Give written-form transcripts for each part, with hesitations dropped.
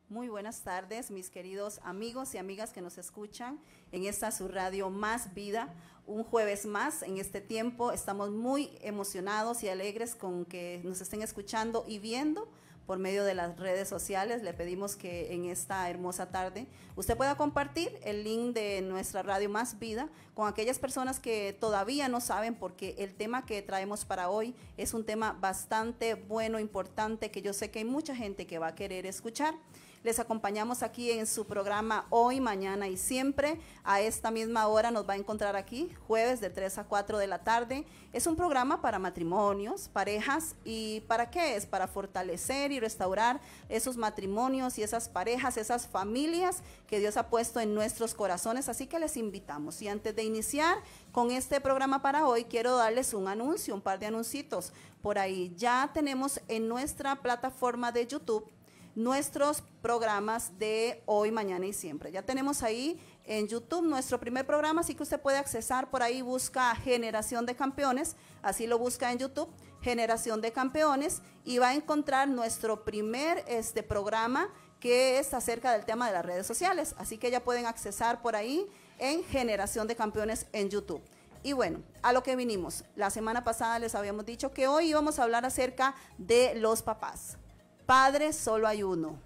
Muy buenas tardes, mis queridos amigos y amigas que nos escuchan en esta su radio Más Vida. Un jueves más en este tiempo. Estamos muy emocionados y alegres con que nos estén escuchando y viendo por medio de las redes sociales. Le pedimos que en esta hermosa tarde usted pueda compartir el link de nuestra radio Más Vida con aquellas personas que todavía no saben, porque el tema que traemos para hoy es un tema bastante bueno, importante, que yo sé que hay mucha gente que va a querer escuchar. Les acompañamos aquí en su programa Hoy, Mañana y Siempre. A esta misma hora nos va a encontrar aquí, jueves de 3 a 4 de la tarde. Es un programa para matrimonios, parejas. ¿Y para qué es? Para fortalecer y restaurar esos matrimonios y esas parejas, esas familias que Dios ha puesto en nuestros corazones. Así que les invitamos. Y antes de iniciar con este programa para hoy, quiero darles un anuncio, un par de anuncios por ahí. Ya tenemos en nuestra plataforma de YouTube nuestros programas de Hoy, Mañana y Siempre. Ya tenemos ahí en YouTube nuestro primer programa, así que usted puede accesar por ahí, busca Generación de Campeones, así lo busca en YouTube, Generación de Campeones, y va a encontrar nuestro primer programa, que es acerca del tema de las redes sociales. Así que ya pueden accesar por ahí en Generación de Campeones en YouTube. Y bueno, a lo que vinimos. La semana pasada les habíamos dicho que hoy íbamos a hablar acerca de los papás. Padre solo hay uno,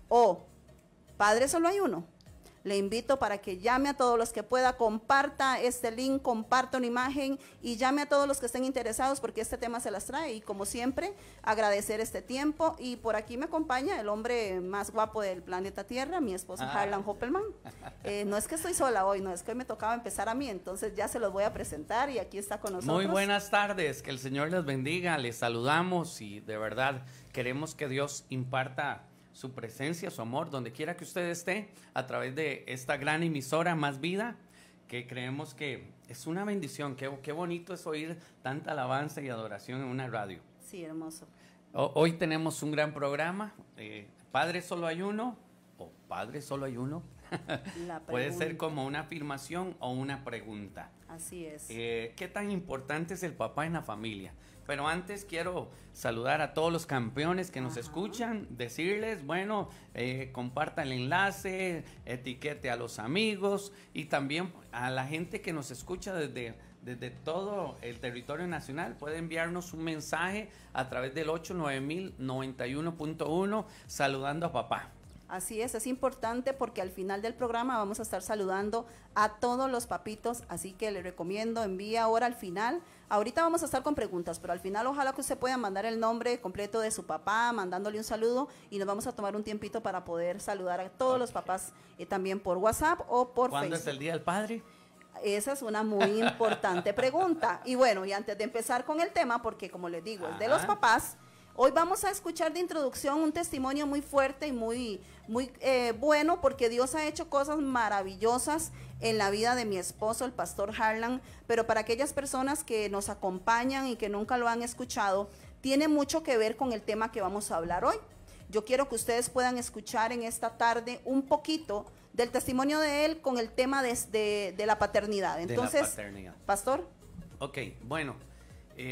o Padre solo hay uno. Le invito para que llame a todos los que pueda, comparta este link, comparta una imagen y llame a todos los que estén interesados, porque este tema se las trae. Y como siempre, agradecer este tiempo. Y por aquí me acompaña el hombre más guapo del planeta Tierra, mi esposo Harlan Hoppelman. No es que estoy sola hoy, no es que hoy me tocaba empezar a mí, entonces ya se los voy a presentar y aquí está con nosotros. Muy buenas tardes, que el Señor les bendiga, les saludamos y de verdad queremos que Dios imparta su presencia, su amor, donde quiera que usted esté, a través de esta gran emisora Más Vida, que creemos que es una bendición. Qué bonito es oír tanta alabanza y adoración en una radio. Sí, hermoso. Hoy tenemos un gran programa, Padre solo hay uno, o Padre solo hay uno. Puede ser como una afirmación o una pregunta. Así es. ¿Qué tan importante es el papá en la familia? Pero antes quiero saludar a todos los campeones que nos escuchan, decirles, bueno, comparta el enlace, etiquete a los amigos y también a la gente que nos escucha desde todo el territorio nacional. Puede enviarnos un mensaje a través del 89091.1 saludando a papá. Así es importante porque al final del programa vamos a estar saludando a todos los papitos, así que le recomiendo, envíe ahora al final. Ahorita vamos a estar con preguntas, pero al final ojalá que usted pueda mandar el nombre completo de su papá, mandándole un saludo, y nos vamos a tomar un tiempito para poder saludar a todos los papás, también por WhatsApp o por Facebook. ¿Cuándo es el Día del Padre? Esa es una muy importante pregunta. Y bueno, y antes de empezar con el tema, porque como les digo, es de los papás. Hoy vamos a escuchar de introducción un testimonio muy fuerte y muy bueno, porque Dios ha hecho cosas maravillosas en la vida de mi esposo, el pastor Harlan. Pero para aquellas personas que nos acompañan y que nunca lo han escuchado, tiene mucho que ver con el tema que vamos a hablar hoy. Yo quiero que ustedes puedan escuchar en esta tarde un poquito del testimonio de él con el tema de la paternidad. Entonces, de la paternidad. Pastor. Ok, bueno.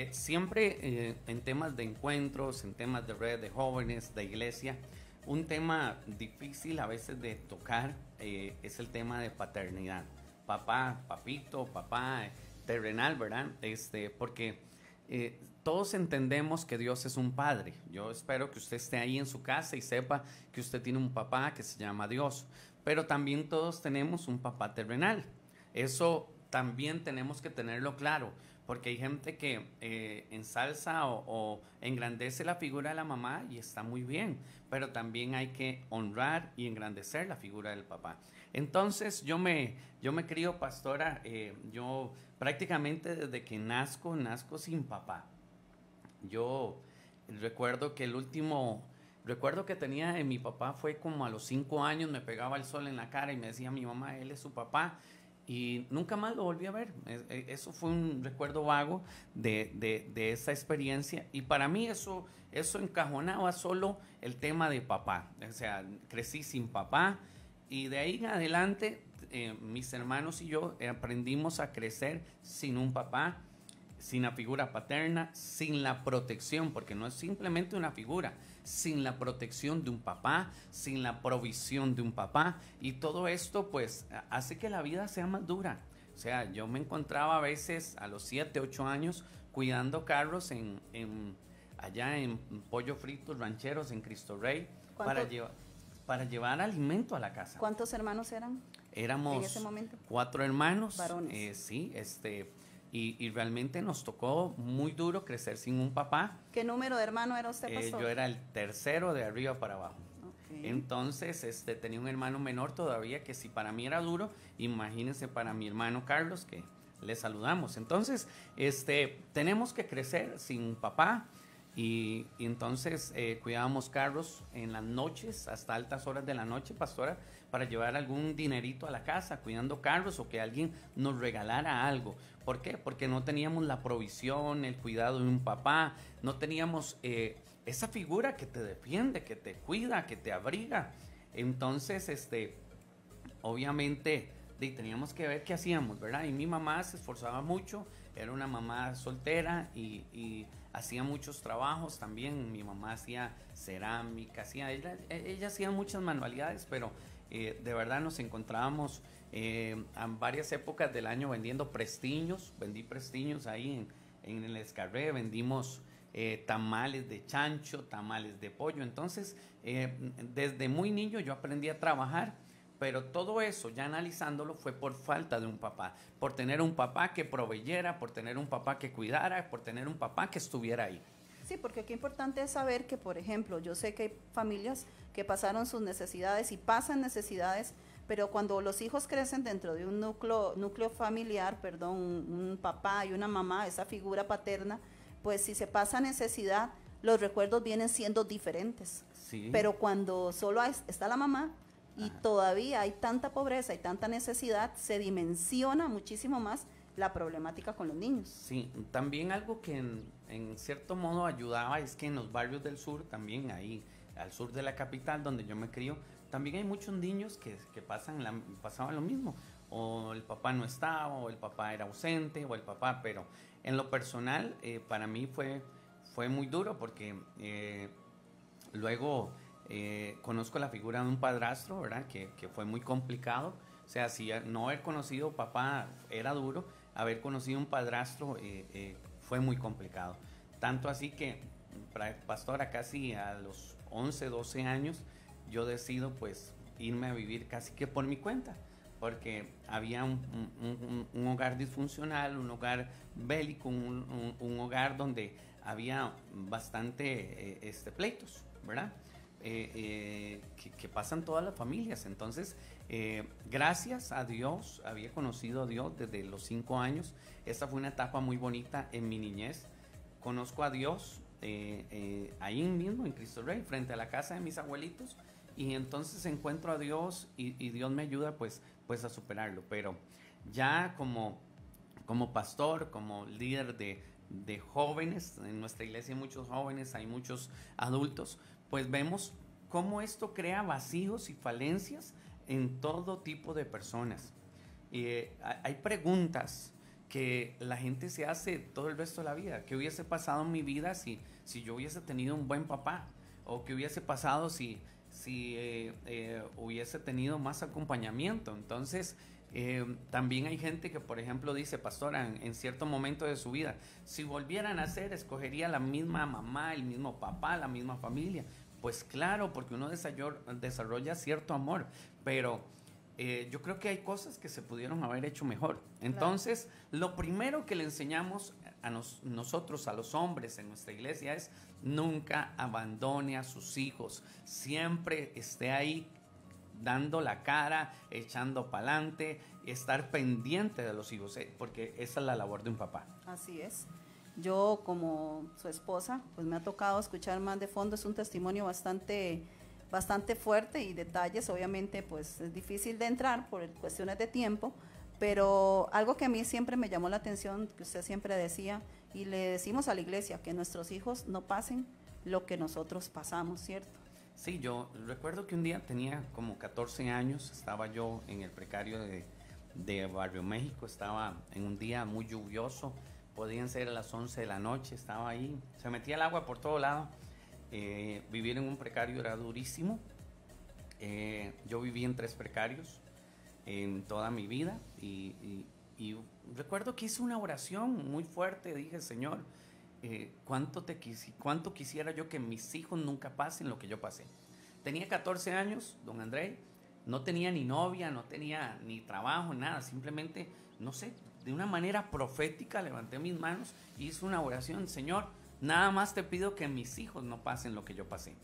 Siempre en temas de encuentros, en temas de redes de jóvenes, de iglesia, un tema difícil a veces de tocar es el tema de paternidad. Papá, papito, papá terrenal, ¿verdad? Porque todos entendemos que Dios es un padre. Yo espero que usted esté ahí en su casa y sepa que usted tiene un papá que se llama Dios. Pero también todos tenemos un papá terrenal. Eso también tenemos que tenerlo claro, porque hay gente que ensalza o engrandece la figura de la mamá y está muy bien, pero también hay que honrar y engrandecer la figura del papá. Entonces yo me crío, pastora, yo prácticamente desde que nazco sin papá. Yo recuerdo que recuerdo que tenía de mi papá fue como a los 5 años, me pegaba el sol en la cara y me decía mi mamá, él es su papá. Y nunca más lo volví a ver. Eso fue un recuerdo vago de esa experiencia. Y para mí eso encajonaba solo el tema de papá. O sea, crecí sin papá. Y de ahí en adelante, mis hermanos y yo aprendimos a crecer sin un papá. sin la figura paterna, sin la protección, porque no es simplemente una figura, sin la protección de un papá, sin la provisión de un papá, y todo esto pues hace que la vida sea más dura. O sea, yo me encontraba a veces a los 7, 8 años cuidando carros allá en Pollo Fritos Rancheros en Cristo Rey para llevar alimento a la casa. ¿Cuántos hermanos eran? Éramos en ese momento 4 hermanos. Varones. Sí, y realmente nos tocó muy duro crecer sin un papá. ¿Qué número de hermano era usted, pastor? Yo era el tercero de arriba para abajo. Okay. Entonces, tenía un hermano menor todavía que si para mí era duro, imagínense para mi hermano Carlos, que le saludamos. Entonces, tenemos que crecer sin papá y entonces cuidábamos carros en las noches, hasta altas horas de la noche, pastora, para llevar algún dinerito a la casa, cuidando carros o que alguien nos regalara algo. ¿Por qué? Porque no teníamos la provisión, el cuidado de un papá, no teníamos esa figura que te defiende, que te cuida, que te abriga. Entonces, obviamente teníamos que ver qué hacíamos, ¿verdad? Y mi mamá se esforzaba mucho, era una mamá soltera y hacía muchos trabajos también. Mi mamá hacía cerámica, ella hacía muchas manualidades, pero de verdad nos encontrábamos en varias épocas del año vendiendo prestiños. Vendí prestiños ahí en el Escarré, vendimos tamales de chancho, tamales de pollo. Entonces, desde muy niño yo aprendí a trabajar, pero todo eso, ya analizándolo, fue por falta de un papá, por tener un papá que proveyera, por tener un papá que cuidara, por tener un papá que estuviera ahí. Sí, porque qué importante es saber que, por ejemplo, yo sé que hay familias que pasaron sus necesidades y pasan necesidades, pero cuando los hijos crecen dentro de un núcleo familiar, un papá y una mamá, esa figura paterna, pues si se pasa necesidad, los recuerdos vienen siendo diferentes. Sí. Pero cuando solo está la mamá y todavía hay tanta pobreza y tanta necesidad, se dimensiona muchísimo más la problemática con los niños. Sí, también algo que en cierto modo ayudaba es que en los barrios del sur, también ahí al sur de la capital donde yo me crío, también hay muchos niños que pasaban lo mismo, o el papá no estaba, o el papá era ausente, o el papá, pero en lo personal para mí fue muy duro porque luego conozco la figura de un padrastro, ¿verdad? Que fue muy complicado. O sea, si no haber conocido papá era duro, haber conocido un padrastro fue muy complicado. Tanto así que, pastora, casi a los 11, 12 años, yo decido pues irme a vivir casi que por mi cuenta, porque había un hogar disfuncional, un hogar bélico, un hogar donde había bastante pleitos, ¿verdad? Que pasan todas las familias. Entonces, gracias a Dios, había conocido a Dios desde los 5 años. Esta fue una etapa muy bonita en mi niñez. Conozco a Dios ahí mismo en Cristo Rey, frente a la casa de mis abuelitos, y entonces encuentro a Dios y Dios me ayuda pues a superarlo. Pero ya como pastor, como líder de jóvenes, en nuestra iglesia hay muchos jóvenes, hay muchos adultos, pues vemos cómo esto crea vacíos y falencias en todo tipo de personas. Hay preguntas que la gente se hace todo el resto de la vida. ¿Qué hubiese pasado en mi vida si yo hubiese tenido un buen papá? ¿O qué hubiese pasado si hubiese tenido más acompañamiento? Entonces, también hay gente que, por ejemplo, dice, pastora, en cierto momento de su vida, si volvieran a nacer, escogería la misma mamá, el mismo papá, la misma familia. Pues claro, porque uno desarrolla cierto amor, pero yo creo que hay cosas que se pudieron haber hecho mejor. Entonces, lo primero que le enseñamos a nosotros, a los hombres en nuestra iglesia, es nunca abandone a sus hijos, siempre esté ahí dando la cara, echando para adelante, estar pendiente de los hijos, porque esa es la labor de un papá. Así es. Yo como su esposa, pues me ha tocado escuchar más de fondo, es un testimonio bastante fuerte y detalles, obviamente pues es difícil de entrar por cuestiones de tiempo, pero algo que a mí siempre me llamó la atención, que usted siempre decía, y le decimos a la iglesia, que nuestros hijos no pasen lo que nosotros pasamos, ¿cierto? Sí, yo recuerdo que un día tenía como 14 años, estaba yo en el precario de Barrio México, estaba en un día muy lluvioso, podían ser a las 11 de la noche, estaba ahí, se metía el agua por todo lado. Vivir en un precario era durísimo. Yo viví en 3 precarios en toda mi vida y recuerdo que hice una oración muy fuerte. Dije, Señor, cuánto quisiera yo que mis hijos nunca pasen lo que yo pasé. Tenía 14 años, don André, no tenía ni novia, no tenía ni trabajo, nada, simplemente, no sé, de una manera profética levanté mis manos y hice una oración. Señor, nada más te pido que mis hijos no pasen lo que yo pasé.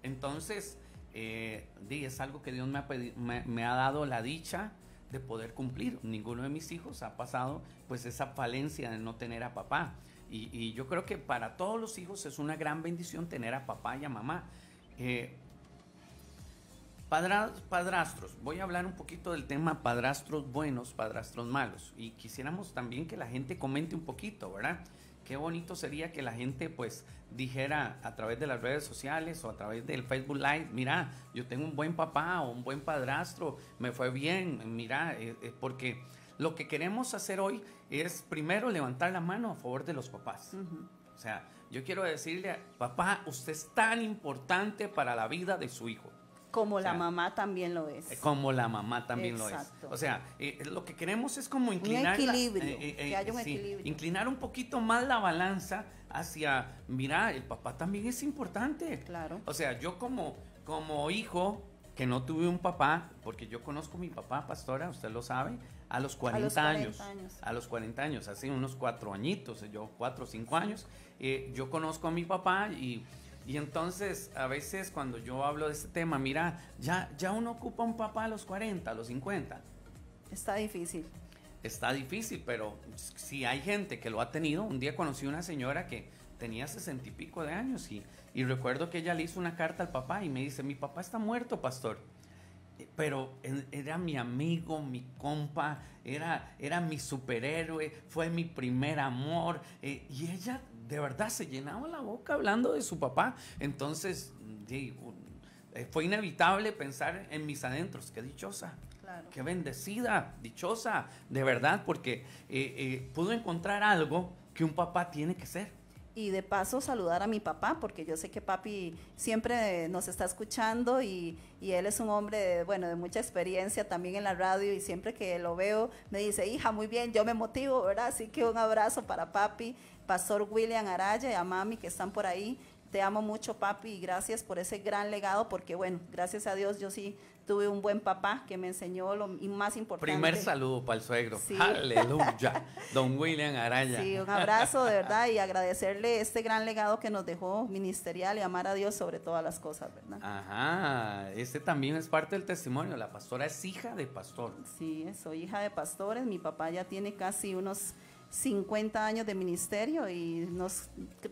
Entonces, es algo que Dios me ha dado la dicha de poder cumplir. Ninguno de mis hijos ha pasado pues esa falencia de no tener a papá. Y yo creo que para todos los hijos es una gran bendición tener a papá y a mamá. Padrastros, voy a hablar un poquito del tema padrastros buenos, padrastros malos. Y quisiéramos también que la gente comente un poquito, ¿verdad? Qué bonito sería que la gente pues dijera a través de las redes sociales o a través del Facebook Live, mira, yo tengo un buen papá o un buen padrastro, me fue bien, mira, porque lo que queremos hacer hoy es primero levantar la mano a favor de los papás. O sea, yo quiero decirle, papá, usted es tan importante para la vida de su hijo. Como la mamá también lo es. Como la mamá también Exacto. lo es. O sea, lo que queremos es como inclinar... Un equilibrio, que haya un equilibrio. Inclinar un poquito más la balanza hacia, mira, el papá también es importante. Claro. O sea, yo como hijo que no tuve un papá, porque yo conozco a mi papá, pastora, usted lo sabe, a los 40 años. A los 40 años, hace unos 4 añitos, yo 4 o 5 años, yo conozco a mi papá y entonces, a veces cuando yo hablo de este tema, mira, ya uno ocupa un papá a los 40, a los 50. Está difícil. Está difícil, pero si hay gente que lo ha tenido. Un día conocí una señora que tenía 60 y pico de años y recuerdo que ella le hizo una carta al papá y me dice, mi papá está muerto, pastor. Pero era mi amigo, mi compa, era mi superhéroe, fue mi primer amor. Y ella de verdad se llenaba la boca hablando de su papá. Entonces, fue inevitable pensar en mis adentros. Qué dichosa, claro. Qué bendecida, dichosa, de verdad, porque pudo encontrar algo que un papá tiene que ser. Y de paso saludar a mi papá, porque yo sé que papi siempre nos está escuchando y él es un hombre de mucha experiencia también en la radio y siempre que lo veo me dice, hija, muy bien, yo me motivo, ¿verdad? Así que un abrazo para papi, Pastor William Araya y a mami que están por ahí. Te amo mucho, papi, y gracias por ese gran legado, porque gracias a Dios yo sí tuve un buen papá que me enseñó lo más importante. Primer saludo para el suegro. Sí. Aleluya. Don William Araya. Sí, un abrazo de verdad y agradecerle este gran legado que nos dejó ministerial y amar a Dios sobre todas las cosas, ¿verdad? Ajá, también es parte del testimonio. La pastora es hija de pastor. Sí, soy hija de pastores. Mi papá ya tiene casi unos 50 años de ministerio y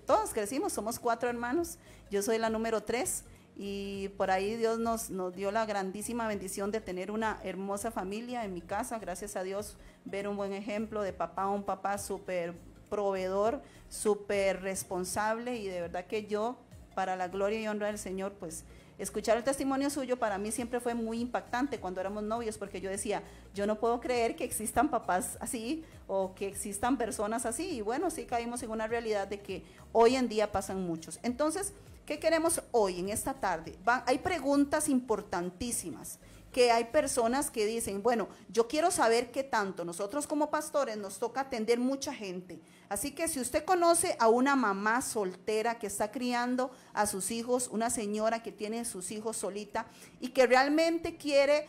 todos crecimos, somos 4 hermanos. Yo soy la número 3. Y por ahí Dios nos dio la grandísima bendición de tener una hermosa familia en mi casa. Gracias a Dios, ver un buen ejemplo de papá, un papá súper proveedor, súper responsable. Y de verdad que yo, para la gloria y honra del Señor, pues escuchar el testimonio suyo para mí siempre fue muy impactante cuando éramos novios, porque yo decía, yo no puedo creer que existan papás así o que existan personas así. Y bueno, sí caímos en una realidad de que hoy en día pasan muchos. Entonces, ¿qué queremos hoy, en esta tarde? Hay preguntas importantísimas, que hay personas que dicen, bueno, yo quiero saber qué tanto. Nosotros como pastores nos toca atender mucha gente. Así que si usted conoce a una mamá soltera que está criando a sus hijos, una señora que tiene sus hijos solita y que realmente quiere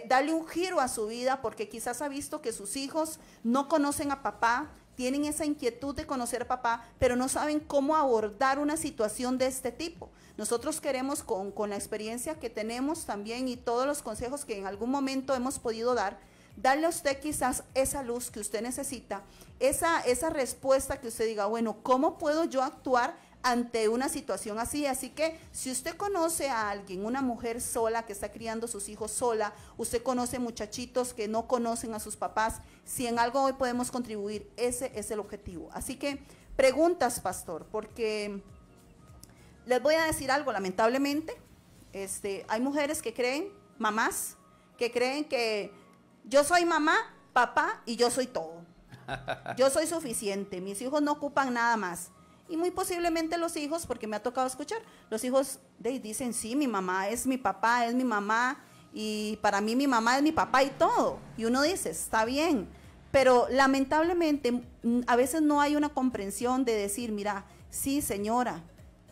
darle un giro a su vida porque quizás ha visto que sus hijos no conocen a papá, tienen esa inquietud de conocer a papá, pero no saben cómo abordar una situación de este tipo. Nosotros queremos, con la experiencia que tenemos también y todos los consejos que en algún momento hemos podido darle a usted quizás esa luz que usted necesita, esa respuesta que usted diga, bueno, ¿cómo puedo yo actuar ante una situación así? Así que si usted conoce a alguien, una mujer sola que está criando sus hijos sola, usted conoce muchachitos que no conocen a sus papás, si en algo hoy podemos contribuir, ese es el objetivo. Así que preguntas, pastor, porque les voy a decir algo, lamentablemente, hay mujeres que creen, mamás, que creen que yo soy mamá, papá y yo soy todo. Yo soy suficiente, mis hijos no ocupan nada más. Y muy posiblemente los hijos, porque me ha tocado escuchar, los hijos dicen, sí, mi mamá es mi papá, es mi mamá, y para mí mi mamá es mi papá y todo. Y uno dice, está bien, pero lamentablemente a veces no hay una comprensión de decir, mira, sí señora,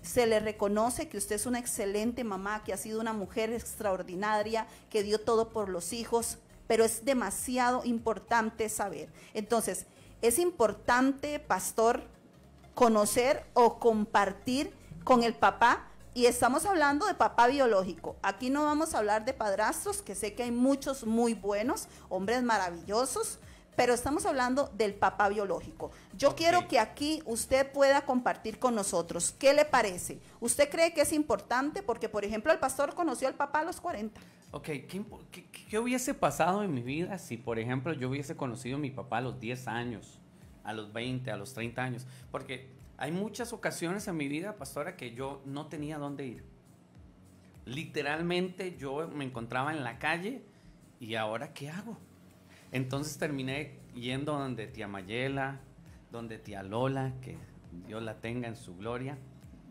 se le reconoce que usted es una excelente mamá, que ha sido una mujer extraordinaria, que dio todo por los hijos, pero es demasiado importante saber. Entonces, es importante, pastor, conocer o compartir con el papá, y estamos hablando de papá biológico. Aquí no vamos a hablar de padrastros, que sé que hay muchos muy buenos, hombres maravillosos, pero estamos hablando del papá biológico. Yo quiero que aquí usted pueda compartir con nosotros. ¿Qué le parece? ¿Usted cree que es importante? Porque, por ejemplo, el pastor conoció al papá a los 40. Ok, ¿qué hubiese pasado en mi vida si, por ejemplo, yo hubiese conocido a mi papá a los 10 años, a los 20, a los 30 años? Porque hay muchas ocasiones en mi vida, pastora, que yo no tenía dónde ir. Literalmente yo me encontraba en la calle y ¿ahora qué hago? Entonces terminé yendo donde tía Mayela, donde tía Lola, que Dios la tenga en su gloria.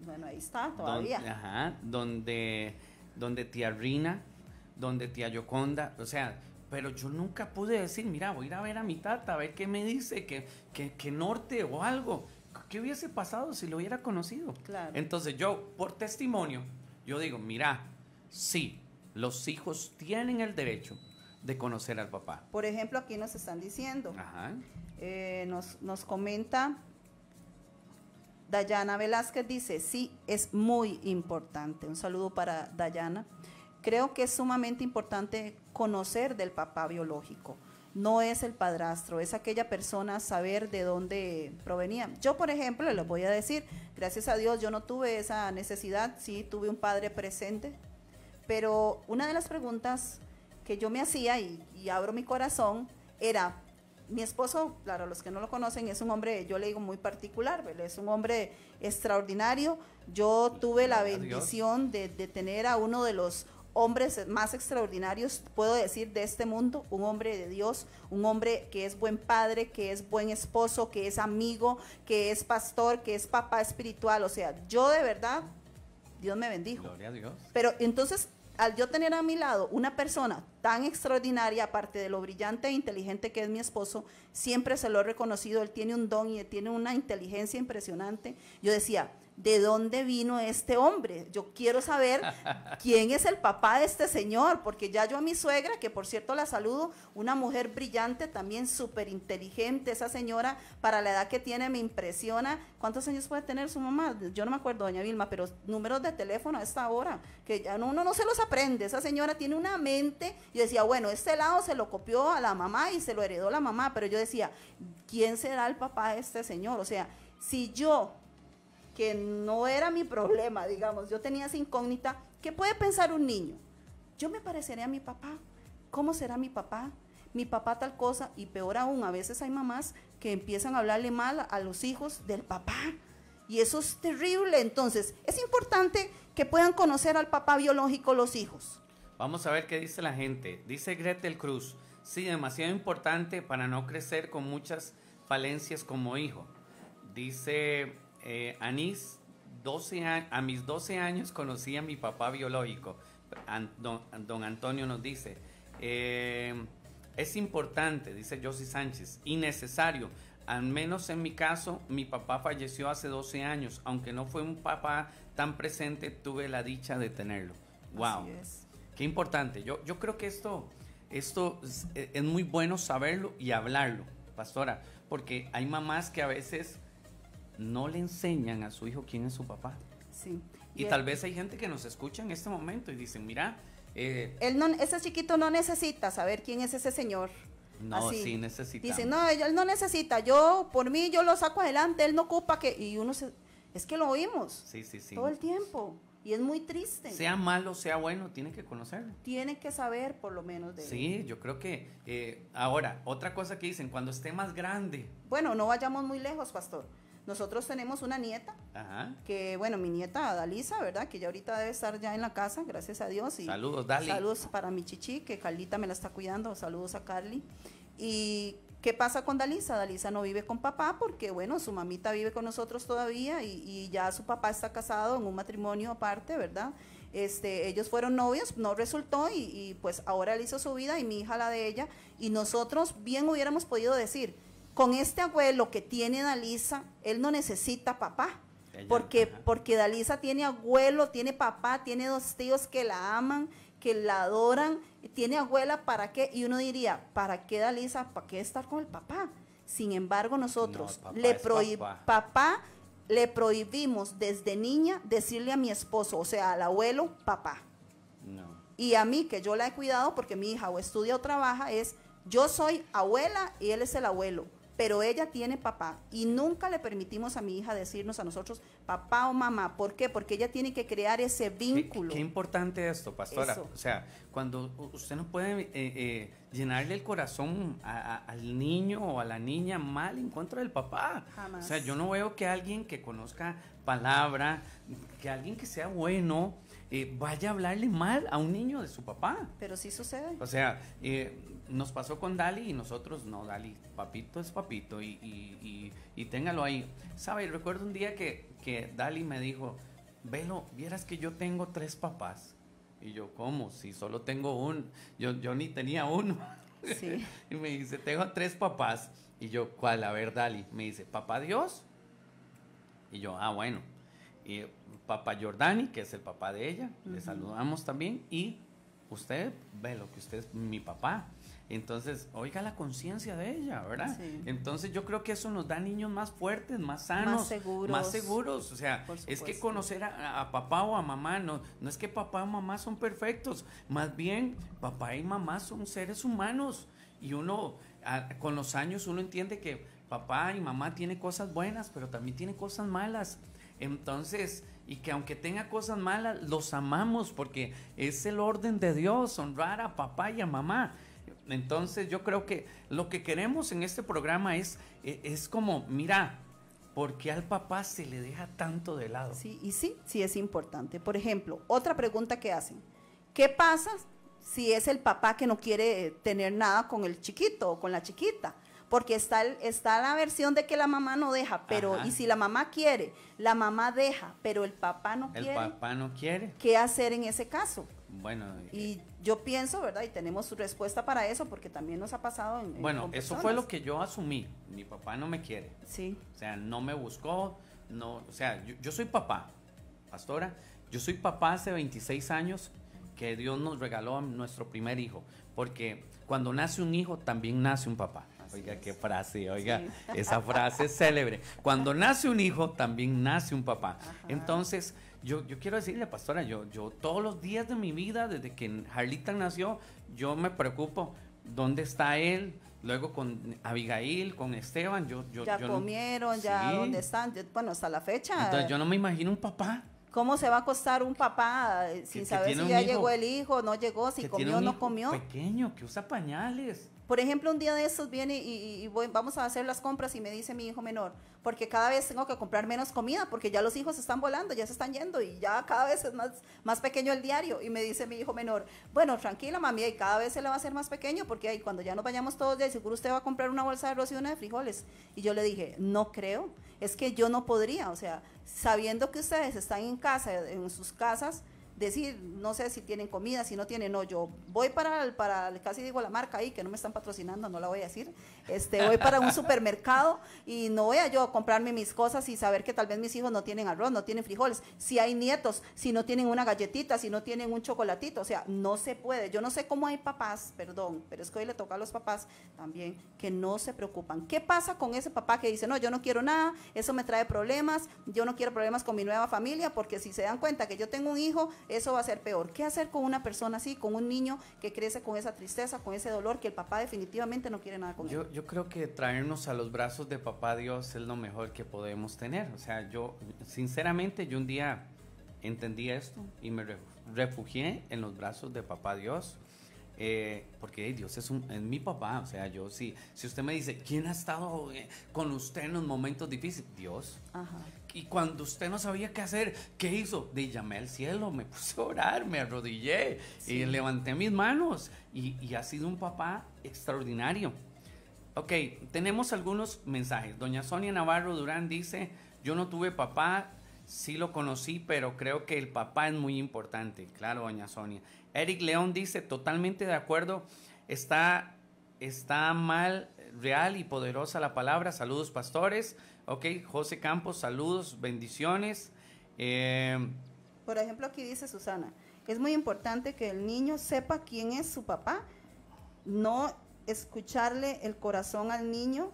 Bueno, ahí está todavía. Donde tía Rina, donde tía Yoconda, o sea, pero yo nunca pude decir, mira, voy a ir a ver a mi tata, a ver qué me dice, que norte o algo. ¿Qué hubiese pasado si lo hubiera conocido? Claro. Entonces yo, por testimonio, yo digo, mira, sí, los hijos tienen el derecho de conocer al papá. Por ejemplo, aquí nos están diciendo, Ajá. Nos comenta Dayana Velázquez, dice, sí, es muy importante. Un saludo para Dayana. Creo que es sumamente importante conocer del papá biológico. No es el padrastro, es aquella persona, saber de dónde provenía. Yo, por ejemplo, les voy a decir, gracias a Dios yo no tuve esa necesidad, sí tuve un padre presente, pero una de las preguntas que yo me hacía, y abro mi corazón, era, mi esposo, claro, los que no lo conocen, es un hombre, yo le digo muy particular, ¿verdad? Es un hombre extraordinario. Yo tuve la bendición de tener a uno de los hombres más extraordinarios, puedo decir, de este mundo, un hombre de Dios, un hombre que es buen padre, que es buen esposo, que es amigo, que es pastor, que es papá espiritual. O sea, yo de verdad, Dios me bendijo. Gloria a Dios. Pero entonces, al yo tener a mi lado una persona tan extraordinaria, aparte de lo brillante e inteligente que es mi esposo, siempre se lo he reconocido, él tiene un don y tiene una inteligencia impresionante. Yo decía, ¿de dónde vino este hombre? Yo quiero saber quién es el papá de este señor, porque ya yo a mi suegra, que por cierto la saludo, una mujer brillante, también súper inteligente, esa señora para la edad que tiene me impresiona. ¿Cuántos años puede tener su mamá? Yo no me acuerdo, doña Vilma, pero números de teléfono a esta hora, que ya uno no se los aprende. Esa señora tiene una mente. Yo decía, bueno, este lado se lo copió a la mamá y se lo heredó la mamá, pero yo decía, ¿quién será el papá de este señor? O sea, si yo, que no era mi problema, digamos, yo tenía esa incógnita, ¿qué puede pensar un niño? Yo me pareceré a mi papá, ¿cómo será mi papá? Mi papá tal cosa, y peor aún, a veces hay mamás que empiezan a hablarle mal a los hijos del papá, y eso es terrible. Entonces, es importante que puedan conocer al papá biológico los hijos. Vamos a ver qué dice la gente. Dice Gretel Cruz, sí, demasiado importante para no crecer con muchas falencias como hijo. Dice Anís, a mis 12 años conocí a mi papá biológico. Don Antonio nos dice, es importante, dice Josie Sánchez, y necesario. Al menos en mi caso, mi papá falleció hace 12 años. Aunque no fue un papá tan presente, tuve la dicha de tenerlo. Wow. Así es. Qué importante. Yo creo que esto es muy bueno saberlo y hablarlo, pastora, porque hay mamás que a veces no le enseñan a su hijo quién es su papá. Sí. Y tal vez hay gente que nos escucha en este momento y dicen, mira, ese chiquito no necesita saber quién es ese señor. no, Así. sí necesita. Dice, no, él no necesita, por mí, yo lo saco adelante, él no ocupa que, y es que lo oímos. Sí. Todo el tiempo. Y es muy triste. Sea malo, sea bueno, tiene que conocerlo. Tiene que saber por lo menos de él. Sí, yo creo que ahora, otra cosa que dicen, cuando esté más grande. Bueno, no vayamos muy lejos, pastor. Nosotros tenemos una nieta, Ajá. que bueno, mi nieta Dalisa, ¿verdad? Que ya ahorita debe estar ya en la casa, gracias a Dios. Y saludos, Dali. saludos para mi chichi, que Carlita me la está cuidando, saludos a Carly. Y ¿Qué pasa con Dalisa? Dalisa no vive con papá porque, bueno, su mamita vive con nosotros todavía y ya su papá está casado en un matrimonio aparte, ¿verdad? Ellos fueron novios, no resultó y pues ahora él hizo su vida y mi hija la de ella, y nosotros bien hubiéramos podido decir, con este abuelo que tiene Dalisa, él no necesita papá, porque Dalisa tiene abuelo, tiene papá, tiene 2 tíos que la aman, que la adoran, tiene abuela, ¿para qué? Y uno diría, ¿para qué Dalisa? ¿Para qué estar con el papá? Sin embargo, nosotros papá le prohibimos desde niña decirle a mi esposo, o sea, al abuelo, papá. No. Y a mí, que yo la he cuidado porque mi hija o estudia o trabaja, yo soy abuela y él es el abuelo, pero ella tiene papá y nunca le permitimos a mi hija decirnos a nosotros papá o mamá. ¿Por qué? Porque ella tiene que crear ese vínculo. Qué importante esto, pastora. Eso. O sea, cuando usted no puede llenarle el corazón al niño o a la niña mal en contra del papá. Jamás. O sea, yo no veo que alguien que conozca palabra, que alguien que sea bueno, vaya a hablarle mal a un niño de su papá. Pero sí sucede. O sea, nos pasó con Dali y nosotros, no, Dali, papito es papito y téngalo ahí. ¿Sabe? Recuerdo un día que Dali me dijo, Velo, vieras que yo tengo 3 papás. Y yo, ¿cómo? Si solo tengo uno. Yo ni tenía uno. Sí. Y me dice, tengo 3 papás. Y yo, ¿cuál? A ver, Dali. Me dice, ¿papá Dios? Y yo, bueno. Y papá Jordani, que es el papá de ella, le saludamos también. Y usted, Velo, que usted es mi papá. Entonces, oiga la conciencia de ella, ¿verdad? Sí. Entonces yo creo que eso nos da niños más fuertes, más sanos, más seguros. O sea, es que conocer a papá o a mamá, no es que papá o mamá son perfectos, más bien papá y mamá son seres humanos. Y uno, con los años, uno entiende que papá y mamá tienen cosas buenas, pero también tienen cosas malas. Entonces, y que aunque tenga cosas malas, los amamos porque es el orden de Dios, honrar a papá y a mamá. Entonces yo creo que lo que queremos en este programa es como, mira, ¿por qué al papá se le deja tanto de lado? Sí, y sí es importante. Por ejemplo, otra pregunta que hacen, ¿qué pasa si es el papá que no quiere tener nada con el chiquito o con la chiquita? Porque está la versión de que la mamá no deja, pero Ajá. Y si la mamá quiere, la mamá deja, pero el papá no quiere. El papá no quiere. ¿Qué hacer en ese caso? Bueno, y yo pienso, ¿verdad? Y tenemos su respuesta para eso, porque también nos ha pasado bueno, eso fue lo que yo asumí. Mi papá no me quiere. Sí. O sea, no me buscó, no, o sea, yo soy papá, pastora, yo soy papá hace 26 años que Dios nos regaló a nuestro primer hijo, porque cuando nace un hijo también nace un papá. Oiga, qué frase, oiga, sí. Esa frase es célebre. Cuando nace un hijo, también nace un papá. Ajá. Entonces, yo quiero decirle, pastora, yo todos los días de mi vida, desde que Harlitan nació, yo me preocupo, ¿dónde está él? Luego con Abigail, con Esteban, ya comieron, ya sí. ¿Dónde están? Bueno, hasta la fecha. Entonces, yo no me imagino un papá. ¿Cómo se va a acostar un papá sin saber si ya llegó el hijo, no llegó, si comió o no comió? Pequeño, que usa pañales. Por ejemplo, un día de estos viene y vamos a hacer las compras y me dice mi hijo menor, porque cada vez tengo que comprar menos comida, porque ya los hijos están volando, ya se están yendo y ya cada vez es más pequeño el diario. Y me dice mi hijo menor, bueno, tranquila mami, y cada vez se le va a hacer más pequeño, porque ahí cuando ya nos vayamos todos de seguro usted va a comprar una bolsa de arroz y una de frijoles. Y yo le dije, no creo, es que yo no podría, o sea, sabiendo que ustedes están en casa, en sus casas, decir, no sé si tienen comida, si no tienen, no, yo voy para casi digo la marca ahí, que no me están patrocinando, no la voy a decir, voy para un supermercado y no voy a yo comprarme mis cosas y saber que tal vez mis hijos no tienen arroz, no tienen frijoles, si hay nietos, si no tienen una galletita, si no tienen un chocolatito, o sea, no se puede. Yo no sé cómo hay papás, perdón, pero es que hoy le toca a los papás también que no se preocupan. ¿Qué pasa con ese papá que dice, no, yo no quiero nada, eso me trae problemas, yo no quiero problemas con mi nueva familia, porque si se dan cuenta que yo tengo un hijo, eso va a ser peor? ¿Qué hacer con una persona así, con un niño que crece con esa tristeza, con ese dolor, que el papá definitivamente no quiere nada con él? Yo creo que traernos a los brazos de papá Dios es lo mejor que podemos tener. O sea, sinceramente, yo un día entendí esto y me refugié en los brazos de papá Dios. Porque Dios es mi papá. O sea, yo si usted me dice, ¿quién ha estado con usted en los momentos difíciles? Dios. Ajá. Y cuando usted no sabía qué hacer, ¿qué hizo? Llamé al cielo, me puse a orar, me arrodillé, sí. Y levanté mis manos y ha sido un papá extraordinario. Ok, tenemos algunos mensajes. Doña Sonia Navarro Durán dice, yo no tuve papá, sí lo conocí, pero creo que el papá es muy importante. Claro, doña Sonia. Eric León dice, totalmente de acuerdo, está mal, real y poderosa la palabra. Saludos, pastores. Ok, José Campos, saludos, bendiciones. Por ejemplo, aquí dice Susana, es muy importante que el niño sepa quién es su papá, no escucharle el corazón al niño,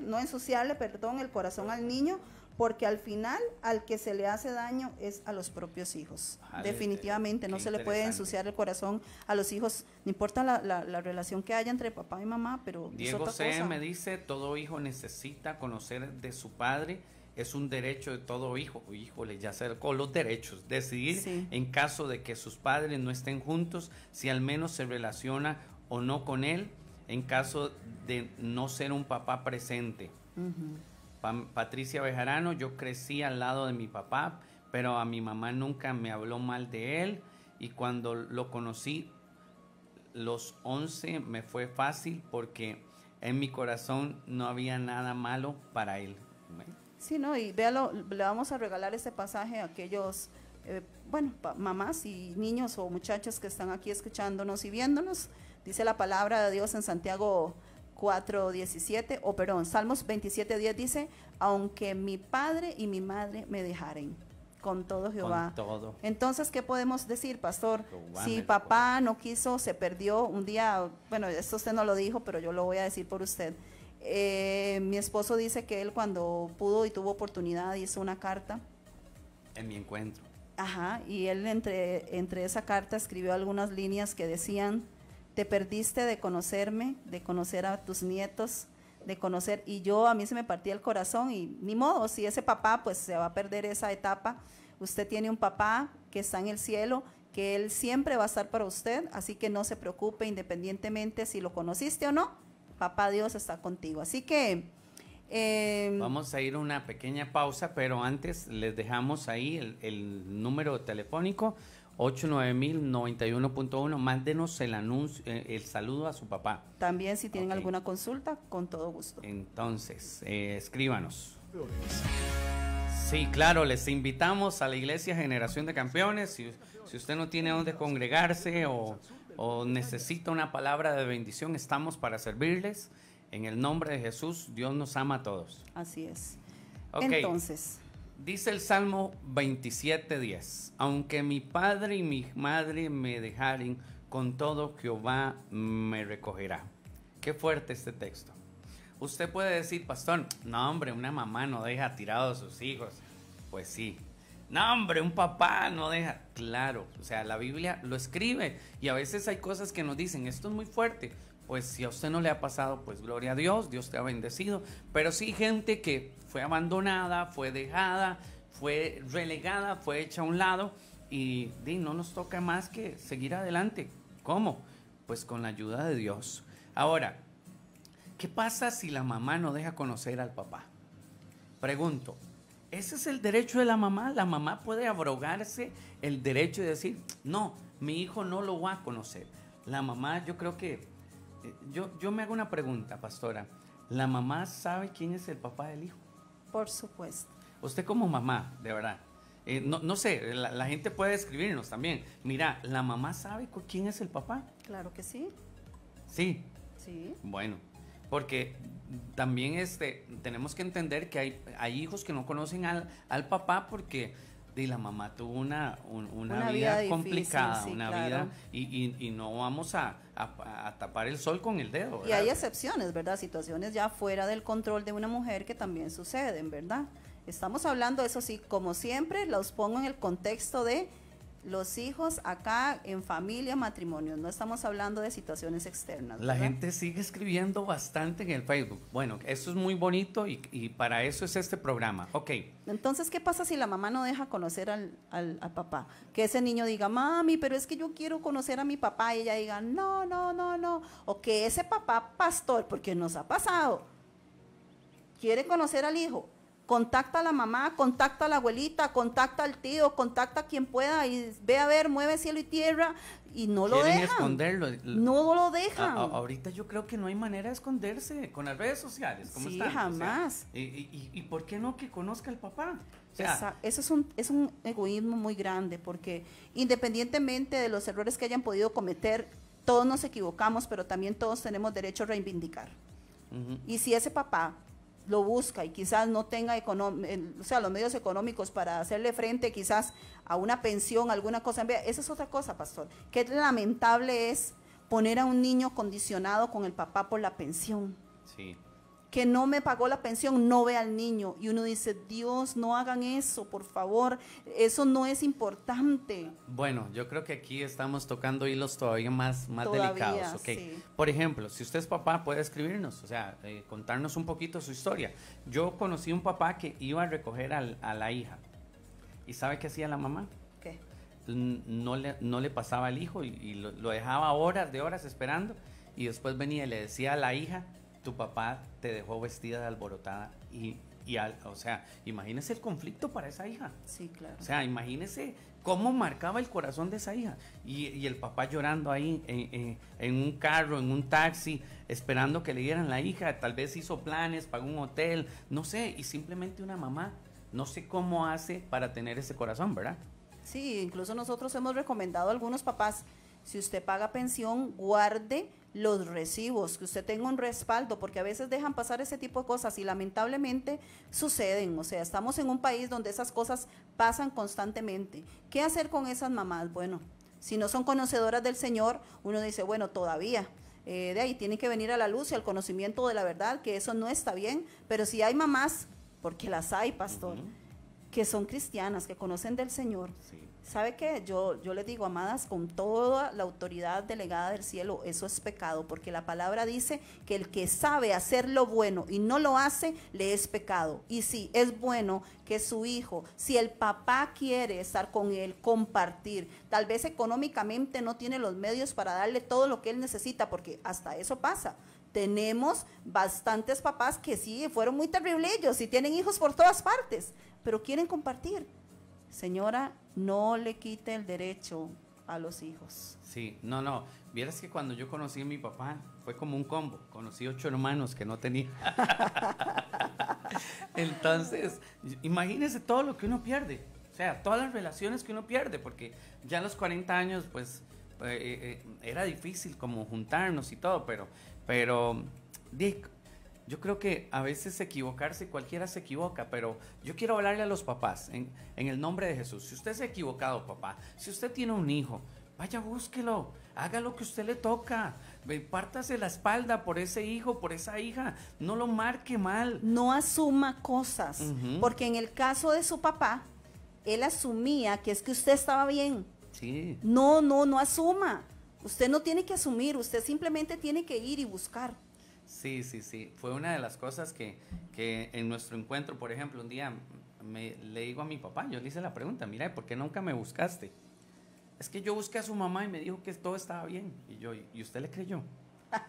no ensuciarle, perdón, el corazón al niño, porque al final al que se le hace daño es a los propios hijos. Definitivamente no se le puede ensuciar el corazón a los hijos, no importa la relación que haya entre papá y mamá, pero Diego es otra cosa. me dice, todo hijo necesita conocer de su padre, es un derecho de todo hijo. Híjole, ya se acercó los derechos, decidir en caso de que sus padres no estén juntos, si al menos se relaciona o no con él, en caso de no ser un papá presente. Patricia Bejarano, yo crecí al lado de mi papá, pero a mi mamá nunca me habló mal de él, y cuando lo conocí, los 11 me fue fácil porque en mi corazón no había nada malo para él. Sí, no, y véalo, le vamos a regalar este pasaje a aquellos, mamás y niños o muchachos que están aquí escuchándonos y viéndonos. Dice la palabra de Dios en Santiago 4:17, Salmos 27:10 dice, aunque mi padre y mi madre me dejaren, con todo Jehová. Con todo. Entonces, ¿qué podemos decir, pastor? Si papá no quiso, se perdió un día, esto usted no lo dijo, pero yo lo voy a decir por usted. Mi esposo dice que él cuando pudo y tuvo oportunidad hizo una carta. En mi encuentro. Ajá, y él entre esa carta escribió algunas líneas que decían, te perdiste de conocerme, de conocer a tus nietos, de conocer, y a mí se me partía el corazón, y ni modo, si ese papá pues se va a perder esa etapa. Usted tiene un papá que está en el cielo, que él siempre va a estar para usted, así que no se preocupe, independientemente si lo conociste o no, papá Dios está contigo. Así que vamos a ir a una pequeña pausa, pero antes les dejamos ahí el número telefónico 89091.1. Mándenos el anuncio, el saludo a su papá. También si tienen alguna consulta, con todo gusto. Entonces, escríbanos. Sí, claro, les invitamos a la Iglesia Generación de Campeones. Si usted no tiene dónde congregarse o necesita una palabra de bendición, estamos para servirles. En el nombre de Jesús, Dios nos ama a todos. Así es. Entonces, dice el Salmo 27:10, aunque mi padre y mi madre me dejaren, con todo Jehová me recogerá. Qué fuerte este texto. Usted puede decir, pastor, no hombre, una mamá no deja tirados a sus hijos. Pues sí. No hombre, un papá no deja. Claro, o sea, la Biblia lo escribe, y a veces hay cosas que nos dicen, esto es muy fuerte. Pues si a usted no le ha pasado, pues gloria a Dios, Dios te ha bendecido. Pero sí, gente que fue abandonada, fue dejada, fue relegada, fue hecha a un lado, y no nos toca más que seguir adelante. ¿Cómo? Pues con la ayuda de Dios. Ahora, ¿qué pasa si la mamá no deja conocer al papá? Pregunto, ¿ese es el derecho de la mamá? ¿La mamá puede abrogarse el derecho de decir, no, mi hijo no lo va a conocer? La mamá, yo creo que... Yo me hago una pregunta, pastora. ¿La mamá sabe quién es el papá del hijo? Por supuesto. Usted como mamá, de verdad. No sé, la gente puede escribirnos también. Mira, ¿la mamá sabe quién es el papá? Claro que sí. Sí. Sí. Bueno, porque también tenemos que entender que hay hijos que no conocen al papá porque la mamá tuvo una vida difícil, complicada, sí, una vida, y no vamos a tapar el sol con el dedo, ¿verdad? Y hay excepciones, ¿verdad? Situaciones ya fuera del control de una mujer que también suceden, ¿verdad? Estamos hablando, eso sí, como siempre, los pongo en el contexto de los hijos acá en familia, matrimonio. No estamos hablando de situaciones externas, ¿verdad? La gente sigue escribiendo bastante en el Facebook. Bueno, eso es muy bonito y para eso es este programa. Ok. Entonces, ¿qué pasa si la mamá no deja conocer al papá? Que ese niño diga, mami, pero es que yo quiero conocer a mi papá, y ella diga, no. O que ese papá pastor, porque nos ha pasado, quiere conocer al hijo, contacta a la mamá, contacta a la abuelita, contacta al tío, contacta a quien pueda y ve a ver, mueve cielo y tierra y no lo Quieren dejan. esconderlo. No lo dejan. Ahorita yo creo que no hay manera de esconderse con las redes sociales. ¿Cómo Sí, están? jamás. O sea, ¿y por qué no que conozca al papá? O sea, Eso es un egoísmo muy grande, porque independientemente de los errores que hayan podido cometer, todos nos equivocamos, pero también todos tenemos derecho a reivindicar. Y si ese papá lo busca y quizás no tenga los medios económicos para hacerle frente quizás a una pensión, alguna cosa, esa es otra cosa, pastor. Qué lamentable es poner a un niño condicionado con el papá por la pensión. sí. Que no me pagó la pensión, no ve al niño. Y uno dice, Dios, no hagan eso, por favor, eso no es importante. Bueno, yo creo que aquí estamos tocando hilos todavía más Todavía, delicados. Okay. sí. Por ejemplo, si usted es papá, puede escribirnos, o sea, contarnos un poquito su historia. Yo conocí un papá que iba a recoger a la hija. ¿Y sabe qué hacía la mamá? ¿Qué? No le pasaba al hijo y lo dejaba horas de horas esperando. Y después venía y le decía a la hija, tu papá te dejó vestida de alborotada o sea, imagínese el conflicto para esa hija. Sí, claro. O sea, imagínese cómo marcaba el corazón de esa hija. Y el papá llorando ahí en un carro, en un taxi, esperando que le dieran la hija. Tal vez hizo planes, pagó un hotel, no sé. Y simplemente una mamá, no sé cómo hace para tener ese corazón, ¿verdad? Sí, incluso nosotros hemos recomendado a algunos papás, si usted paga pensión, guarde los recibos, que usted tenga un respaldo, porque a veces dejan pasar ese tipo de cosas y lamentablemente suceden. O sea, estamos en un país donde esas cosas pasan constantemente. ¿Qué hacer con esas mamás? Bueno, si no son conocedoras del Señor, uno dice, bueno, todavía, de ahí tienen que venir a la luz y al conocimiento de la verdad, que eso no está bien, pero si hay mamás, porque las hay, pastor, que son cristianas, que conocen del Señor. Sí. ¿Sabe qué? Yo les digo, amadas, con toda la autoridad delegada del cielo, eso es pecado, porque la palabra dice que el que sabe hacer lo bueno y no lo hace, le es pecado. Y sí, es bueno que su hijo, si el papá quiere estar con él, compartir, tal vez económicamente no tiene los medios para darle todo lo que él necesita, porque hasta eso pasa. Tenemos bastantes papás que sí, fueron muy terribles y tienen hijos por todas partes, pero quieren compartir. Señora, no le quite el derecho a los hijos. Sí, no. Vieras que cuando yo conocí a mi papá, fue como un combo. Conocí 8 hermanos que no tenía. Entonces, imagínese todo lo que uno pierde. O sea, todas las relaciones que uno pierde, porque ya a los 40 años, pues, era difícil como juntarnos y todo, pero Dick, yo creo que a veces equivocarse, cualquiera se equivoca, pero yo quiero hablarle a los papás en el nombre de Jesús. Si usted se ha equivocado, papá, si usted tiene un hijo, vaya, búsquelo, haga lo que usted le toca, pártase la espalda por ese hijo, por esa hija, no lo marque mal. No asuma cosas, porque en el caso de su papá, él asumía que es que usted estaba bien. Sí. No asuma. Usted no tiene que asumir, usted simplemente tiene que ir y buscar. Sí. Fue una de las cosas que en nuestro encuentro, por ejemplo, un día le digo a mi papá, yo le hice la pregunta, mira, ¿por qué nunca me buscaste? Es que yo busqué a su mamá y me dijo que todo estaba bien. ¿Y usted le creyó?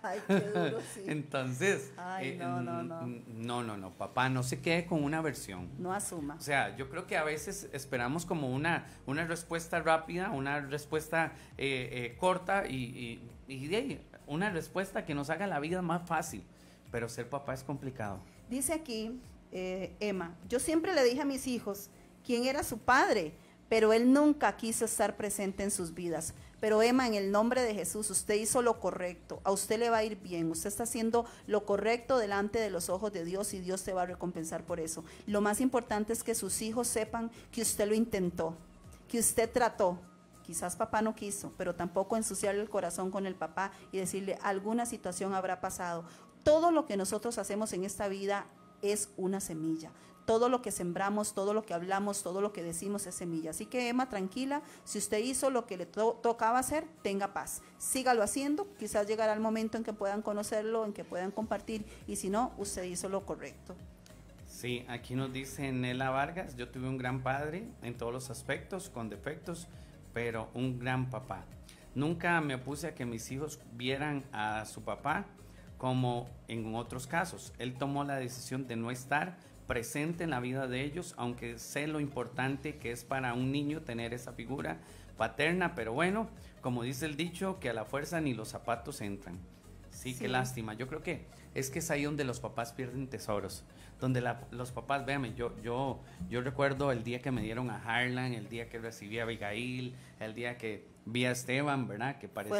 Ay, qué duro, sí. Entonces, Ay, no, papá, no se quede con una versión. No asuma. O sea, yo creo que a veces esperamos como una respuesta rápida, una respuesta corta y de ahí, una respuesta que nos haga la vida más fácil, pero ser papá es complicado. Dice aquí, Emma, yo siempre le dije a mis hijos quién era su padre, pero él nunca quiso estar presente en sus vidas. Pero Emma, en el nombre de Jesús, usted hizo lo correcto, a usted le va a ir bien, usted está haciendo lo correcto delante de los ojos de Dios y Dios te va a recompensar por eso. Lo más importante es que sus hijos sepan que usted lo intentó, que usted trató. Quizás papá no quiso, pero tampoco ensuciarle el corazón con el papá y decirle alguna situación habrá pasado. Todo lo que nosotros hacemos en esta vida es una semilla. Todo lo que sembramos, todo lo que hablamos, todo lo que decimos es semilla. Así que Emma, tranquila, si usted hizo lo que le tocaba hacer, tenga paz. Sígalo haciendo, quizás llegará el momento en que puedan conocerlo, en que puedan compartir, y si no, usted hizo lo correcto. Sí, aquí nos dice Nela Vargas, yo tuve un gran padre en todos los aspectos, con defectos, pero un gran papá. Nunca me opuse a que mis hijos vieran a su papá como en otros casos. Él tomó la decisión de no estar, presente en la vida de ellos, aunque sé lo importante que es para un niño tener esa figura paterna, pero bueno, como dice el dicho, que a la fuerza ni los zapatos entran. Sí, qué lástima. Yo creo que es ahí donde los papás pierden tesoros, donde los papás, véanme, yo recuerdo el día que me dieron a Harlan, el día que recibí a Abigail, el día que vi a Esteban, ¿verdad? Que parecía...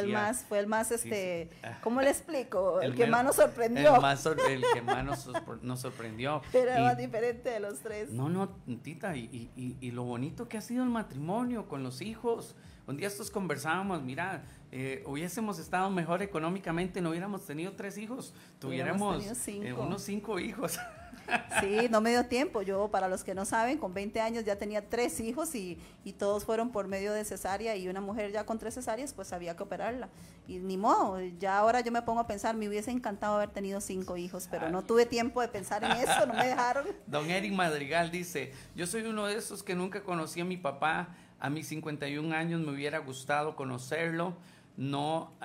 Fue el más, sí, sí. ¿Cómo le explico? El que más nos sorprendió. El que más nos sorprendió. Era más diferente de los tres. No, tita, y lo bonito que ha sido el matrimonio con los hijos. Un día estos conversábamos, mira, hubiésemos estado mejor económicamente, no hubiéramos tenido 3 hijos, tuviéramos unos 5 hijos. Sí, no me dio tiempo. Yo, para los que no saben, con 20 años ya tenía 3 hijos y todos fueron por medio de cesárea, y una mujer ya con 3 cesáreas, pues había que operarla. Y ni modo, ya ahora yo me pongo a pensar, me hubiese encantado haber tenido 5 hijos, pero no tuve tiempo de pensar en eso, no me dejaron. Don Eric Madrigal dice, yo soy uno de esos que nunca conocí a mi papá, a mis 51 años me hubiera gustado conocerlo, no...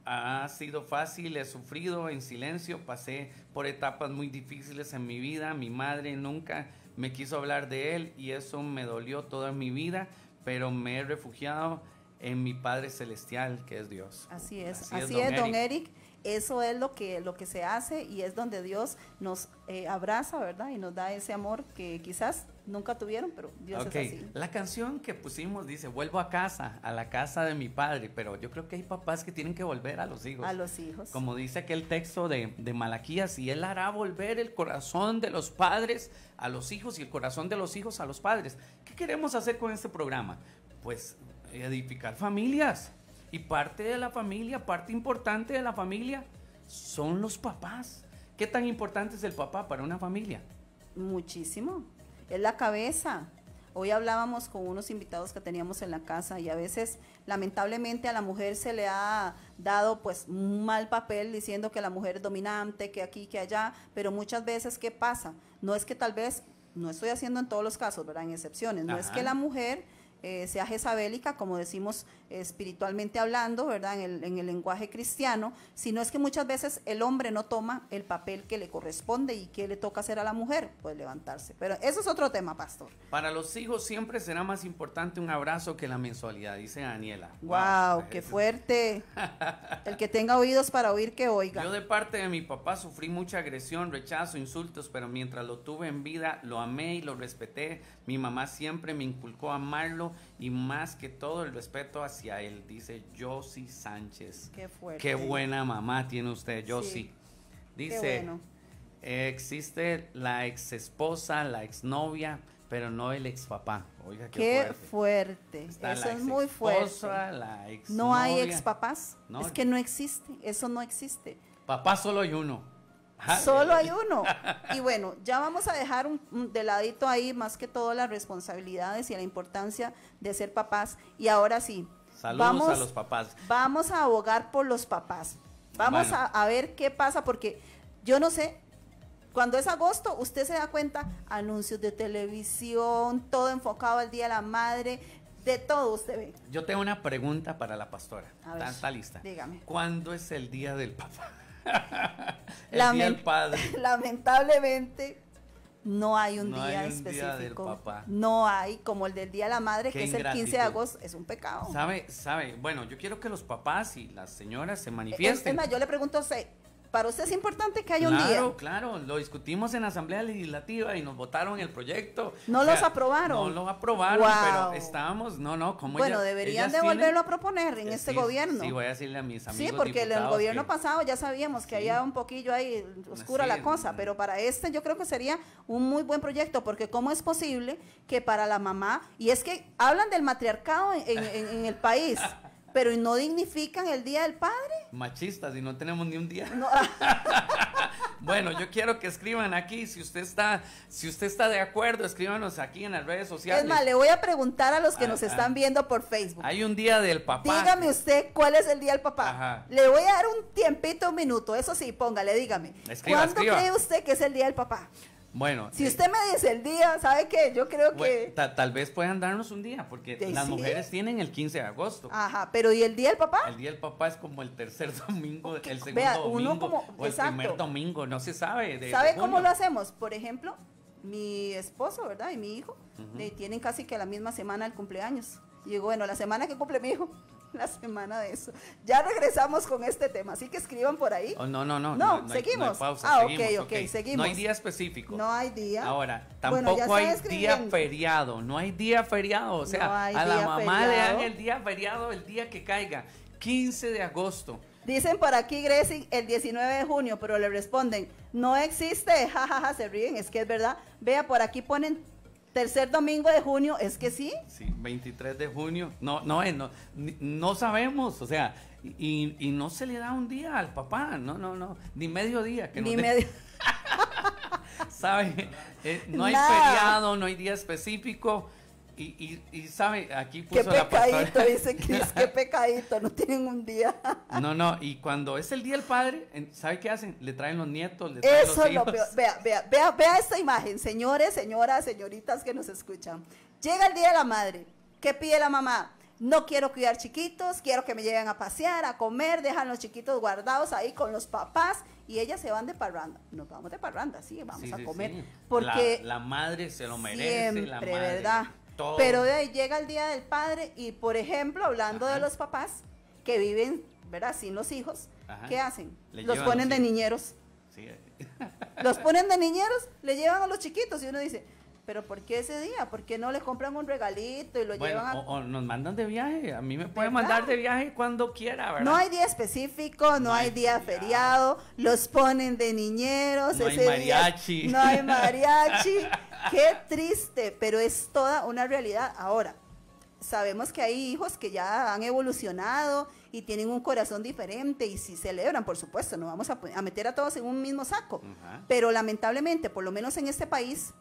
ha sido fácil, he sufrido en silencio, pasé por etapas muy difíciles en mi vida, mi madre nunca me quiso hablar de él y eso me dolió toda mi vida, pero me he refugiado en mi Padre Celestial, que es Dios. Así es, don Eric. Eso es lo que se hace, y es donde Dios nos abraza, ¿verdad? Y nos da ese amor que quizás nunca tuvieron, pero Dios es así. La canción que pusimos dice, vuelvo a casa, a la casa de mi padre, pero yo creo que hay papás que tienen que volver a los hijos. A los hijos. Como dice aquel texto de Malaquías, y él hará volver el corazón de los padres a los hijos y el corazón de los hijos a los padres. ¿Qué queremos hacer con este programa? Pues edificar familias. Y parte de la familia, parte importante de la familia, son los papás. ¿Qué tan importante es el papá para una familia? Muchísimo. Es la cabeza. Hoy hablábamos con unos invitados que teníamos en la casa, y a veces, lamentablemente, a la mujer se le ha dado pues un mal papel, diciendo que la mujer es dominante, que aquí, que allá, pero muchas veces, ¿qué pasa? No es que tal vez, no estoy haciendo en todos los casos, ¿verdad? En excepciones, no es que la mujer sea jezabélica, como decimos espiritualmente hablando, ¿verdad? En el lenguaje cristiano, sino es que muchas veces el hombre no toma el papel que le corresponde. ¿Y qué le toca hacer a la mujer? Pues levantarse. Pero eso es otro tema, pastor. Para los hijos siempre será más importante un abrazo que la mensualidad, dice Daniela. ¡Wow! ¡Qué fuerte! El que tenga oídos para oír, que oiga. Yo de parte de mi papá sufrí mucha agresión, rechazo, insultos, pero mientras lo tuve en vida, lo amé y lo respeté. Mi mamá siempre me inculcó a amarlo, y más que todo el respeto hacia él, dice Josie Sánchez. Qué fuerte. Qué buena mamá tiene usted, Josie. Sí. Dice, bueno. Existe la ex esposa, la exnovia, pero no el ex papá. Oiga, qué fuerte. Eso es muy fuerte. La ex no hay ex papás. No, es que no existe, eso no existe. Papá solo hay uno. Solo hay uno. Y bueno, ya vamos a dejar de ladito ahí más que todo las responsabilidades y la importancia de ser papás. Y ahora sí, saludos a los papás. Vamos a abogar por los papás. Vamos a ver qué pasa, porque yo no sé, cuando es agosto, usted se da cuenta, anuncios de televisión, todo enfocado al Día de la Madre, de todo usted ve. Yo tengo una pregunta para la pastora. ¿Está lista? Dígame. ¿Cuándo es el Día del Papá? El Día del Padre. Lamentablemente no hay un día específico. Día del papá. No hay, como el del Día de la Madre, que es el 15 de agosto. Es un pecado. ¿Sabe? Bueno, yo quiero que los papás y las señoras se manifiesten. Es más, yo le pregunto a usted, ¿para usted es importante que haya un día? Claro, lo discutimos en la Asamblea Legislativa y nos votaron el proyecto. ¿No los aprobaron? No los aprobaron, pero estábamos, como bueno, deberían de volverlo a proponer en este gobierno. Sí, voy a decirle a mis amigos. Sí, porque en el gobierno pasado ya sabíamos que había un poquillo ahí oscura la cosa, pero para este yo creo que sería un muy buen proyecto, porque ¿cómo es posible que para la mamá, y es que hablan del matriarcado en el país, pero no dignifican el Día del Padre? Machistas, y no tenemos ni un día. No. Bueno, yo quiero que escriban aquí, si usted está de acuerdo, escríbanos aquí en las redes sociales. Es más, le voy a preguntar a los que nos están viendo por Facebook. Hay un Día del Papá. Dígame usted cuál es el Día del Papá. Ajá. Le voy a dar un tiempito, un minuto, eso sí, póngale, dígame. ¿Cuándo cree usted que es el Día del Papá? Bueno, si usted me dice el día, ¿sabe qué? Yo creo que... Tal vez puedan darnos un día, porque las mujeres tienen el 15 de agosto. Ajá, pero ¿y el Día del Papá? El Día del Papá es como el tercer domingo, el segundo Vea, domingo, o el primer domingo, no se sabe. ¿Sabe cómo lo hacemos? Por ejemplo, mi esposo, ¿verdad? Y mi hijo, tienen casi que la misma semana el cumpleaños. Y digo, bueno, la semana que cumple mi hijo, la semana de eso. Ya regresamos con este tema, así que escriban por ahí. Oh, no, seguimos. No hay pausa, ah, seguimos, ok, seguimos. No hay día específico. No hay día. Ahora, Bueno, tampoco hay día feriado, no hay día feriado, o sea, No hay a la día mamá le feriado. dan el día feriado el día que caiga, 15 de agosto. Dicen por aquí, Gracie, el 19 de junio, pero le responden, no existe, jajaja, se ríen, es que es verdad. Vea, por aquí ponen tercer domingo de junio, es que sí. Sí, 23 de junio, no sabemos, o sea, y no se le da un día al papá, no, ni medio día. Que Ni medio. ¿Sabe? No hay Nada. feriado, no hay día específico. Y sabe, aquí Qué puso la pecadito, pastora. dice Cris, qué pecadito, no tienen un día. No, y cuando es el día del padre, ¿sabe qué hacen? Le traen los nietos, le traen Eso los es lo hijos. peor. Vea esta imagen, señores, señoras, señoritas que nos escuchan. Llega el día de la madre, ¿qué pide la mamá? No quiero cuidar chiquitos, quiero que me lleven a pasear, a comer, dejan los chiquitos guardados ahí con los papás y ellas se van de parranda. Nos vamos de parranda, sí, vamos a comer. Sí. Porque la madre se lo merece, siempre, la madre. ¿verdad? Todo. Pero de ahí llega el día del padre y, por ejemplo, hablando de los papás que viven, ¿verdad? Sin los hijos, ¿qué hacen? Le Los llevan ponen los de hijos. niñeros. Sí. Los ponen de niñeros, le llevan a los chiquitos y uno dice, pero ¿por qué ese día? ¿Por qué no le compran un regalito y lo Bueno, llevan a... o nos mandan de viaje. A mí me puede ¿Verdad? mandar de viaje cuando quiera, ¿verdad? No hay día específico, no hay día feriado, los ponen de niñeros. No hay ese día mariachi. no hay mariachi. Qué triste, pero es toda una realidad. Ahora, sabemos que hay hijos que ya han evolucionado y tienen un corazón diferente y si celebran, por supuesto, no vamos a meter a todos en un mismo saco. Pero lamentablemente, por lo menos en este país,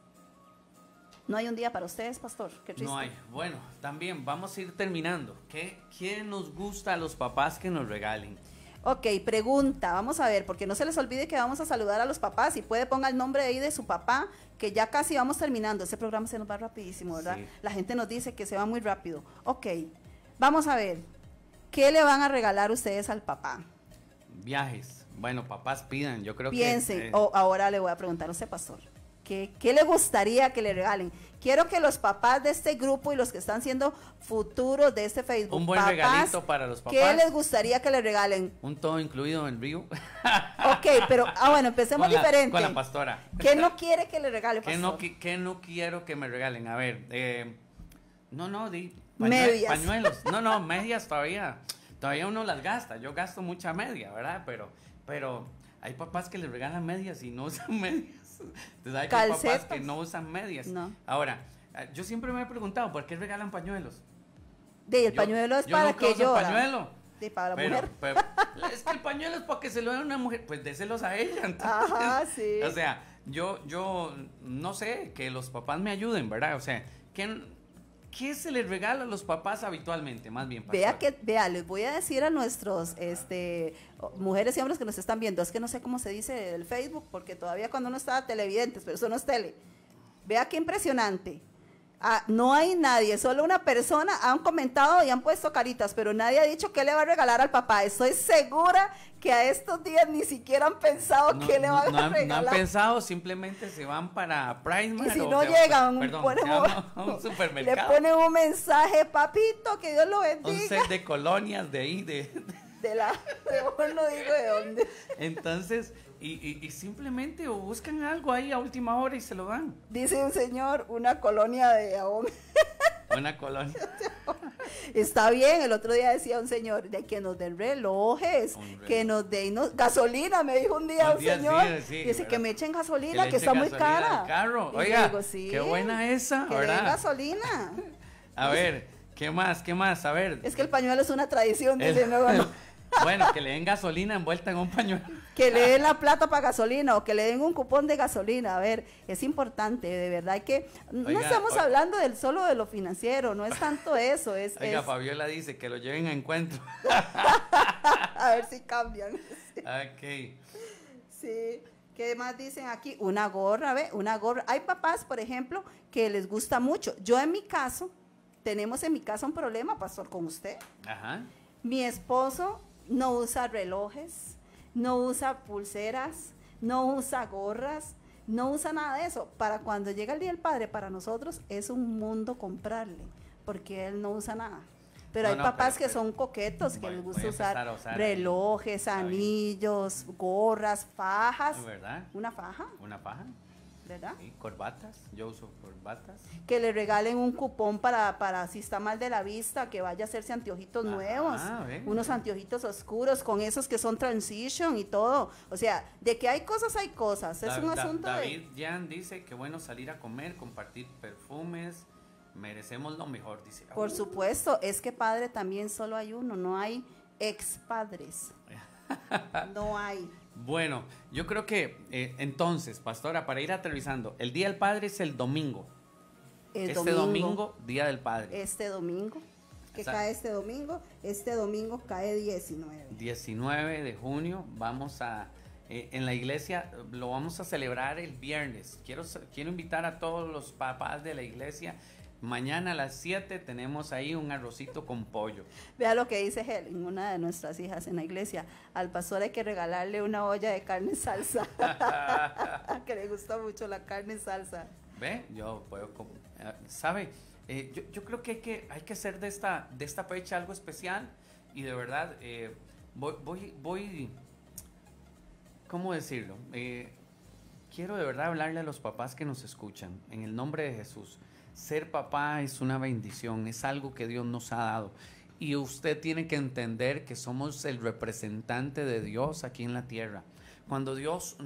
no hay un día para ustedes, pastor. Qué triste. No hay. Bueno, también vamos a ir terminando. ¿Qué nos gusta a los papás que nos regalen? Ok, pregunta, vamos a ver, porque no se les olvide que vamos a saludar a los papás. Si puede, ponga el nombre ahí de su papá, que ya casi vamos terminando. Ese programa se nos va rapidísimo, ¿verdad? Sí. La gente nos dice que se va muy rápido. Ok, vamos a ver, ¿qué le van a regalar ustedes al papá? Viajes. Bueno, papás pidan, yo creo Piensen, que... ahora le voy a preguntar a usted, pastor. ¿Qué le gustaría que le regalen? Quiero que los papás de este grupo y los que están siendo futuros de este Facebook, Un buen papás, regalito para los papás. ¿qué les gustaría que le regalen? Un todo incluido en Río. Ok, pero, bueno, empecemos diferente. Con la pastora. ¿Qué no quiere que le regale, pastor? ¿Qué no quiero que me regalen? A ver, Medias. pañuelos. No, medias todavía uno las gasta. Yo gasto mucha media, ¿verdad? Pero hay papás que le regalan medias y no usan medias. Entonces hay papás que no usan medias. No. Ahora, yo siempre me he preguntado, ¿por qué regalan pañuelos? El pañuelo es yo para nunca que uso llora. pañuelo. Para la Pero mujer. es que el pañuelo es para que se lo dé a una mujer, pues déselos a ella. Entonces, Ajá, sí. O sea, yo no sé, que los papás me ayuden, ¿verdad? O sea, ¿qué se les regala a los papás habitualmente? Más bien, pastor. Vea, les voy a decir a nuestros mujeres y hombres que nos están viendo, es que no sé cómo se dice el Facebook, porque todavía cuando uno estaba televidentes, pero eso no es tele. Vea qué impresionante. No hay nadie, solo una persona han comentado y han puesto caritas, pero nadie ha dicho qué le va a regalar al papá. Estoy segura que a estos días ni siquiera han pensado qué le van a regalar. No han pensado, simplemente se van para Pricemark. Y si no llegan, perdón, ponen se van a un supermercado. le ponen un mensaje, papito, que Dios lo bendiga. Un set de colonias de ahí, de no digo de dónde. Entonces, y simplemente buscan algo ahí a última hora y se lo dan. Dice un señor, una colonia de Ahón. Una colonia. Está bien, el otro día decía un señor, de que nos den relojes, que nos den gasolina, me dijo un día un señor. Sí, dice ¿verdad? que me echen gasolina, le que eche está muy gasolina cara. al carro. Y Oiga, digo, sí, qué buena esa, que le ¿verdad? den gasolina. A ver, ¿qué más? A ver. Es que el pañuelo es una tradición, dice, no. Bueno, que le den gasolina envuelta en un pañuelo. Que le den la plata para gasolina o que le den un cupón de gasolina. A ver, es importante, de verdad que no estamos hablando solo de lo financiero, no es tanto eso. Oiga, Fabiola dice que lo lleven a encuentro. A ver si cambian. Ok. Sí. ¿Qué más dicen aquí? Una gorra, ¿ve? Una gorra. Hay papás, por ejemplo, que les gusta mucho. Yo en mi caso, tenemos en mi casa un problema, pastor, con usted. Ajá. Mi esposo no usa relojes, no usa pulseras, no usa gorras, no usa nada de eso. Para cuando llega el Día del Padre, para nosotros es un mundo comprarle, porque él no usa nada. Pero No, hay no, papás pero- que son coquetos, que les voy gusta a empezar usar a usar relojes, está bien. anillos, gorras, fajas. ¿Verdad? Una faja, Una faja. ¿verdad? Y corbatas. Yo uso corbatas. Que le regalen un cupón para si está mal de la vista, que vaya a hacerse anteojitos Ajá, nuevos, ven. unos anteojitos oscuros con esos que son transition y todo. O sea, de que hay cosas, hay cosas. Es un asunto David de... Jan dice que bueno salir a comer, compartir perfumes, merecemos lo mejor, dice. Por supuesto, es que padre también solo hay uno, no hay ex padres. No hay. Bueno, yo creo que entonces, pastora, para ir aterrizando, el Día del Padre es el domingo. El Este domingo, Día del Padre. Este domingo, que Exacto. cae este domingo cae 19. 19 de junio, vamos a, en la iglesia, lo vamos a celebrar el viernes. Quiero invitar a todos los papás de la iglesia. Mañana a las 7 tenemos ahí un arrocito con pollo. Vea lo que dice Helen, una de nuestras hijas en la iglesia. Al pastor hay que regalarle una olla de carne salsa. Que le gusta mucho la carne salsa. ¿Ve? Yo puedo, ¿sabe? Yo creo que hay que hacer de esta fecha algo especial y de verdad voy, ¿cómo decirlo? Quiero de verdad hablarle a los papás que nos escuchan, en el nombre de Jesús. Ser papá es una bendición, es algo que Dios nos ha dado. Y usted tiene que entender que somos el representante de Dios aquí en la tierra. Cuando Dios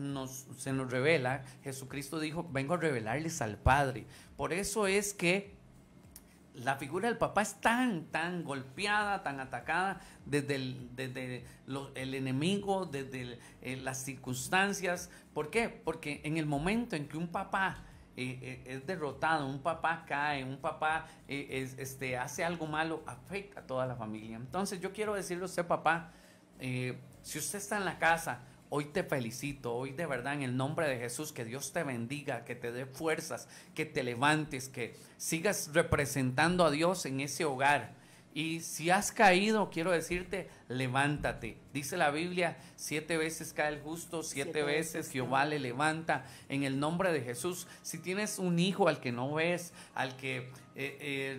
se nos revela, Jesucristo dijo, vengo a revelarles al Padre. Por eso es que la figura del papá es tan golpeada, tan atacada desde el enemigo, desde las circunstancias. ¿Por qué? Porque en el momento en que un papá es derrotado, un papá cae, un papá hace algo malo, afecta a toda la familia. Entonces yo quiero decirle a usted, papá, si usted está en la casa, hoy te felicito, hoy de verdad en el nombre de Jesús, que Dios te bendiga, que te dé fuerzas, que te levantes, que sigas representando a Dios en ese hogar. Y si has caído, quiero decirte, levántate. Dice la Biblia, 7 veces cae el justo, 7 veces Jehová le levanta en el nombre de Jesús. Si tienes un hijo al que no ves, al que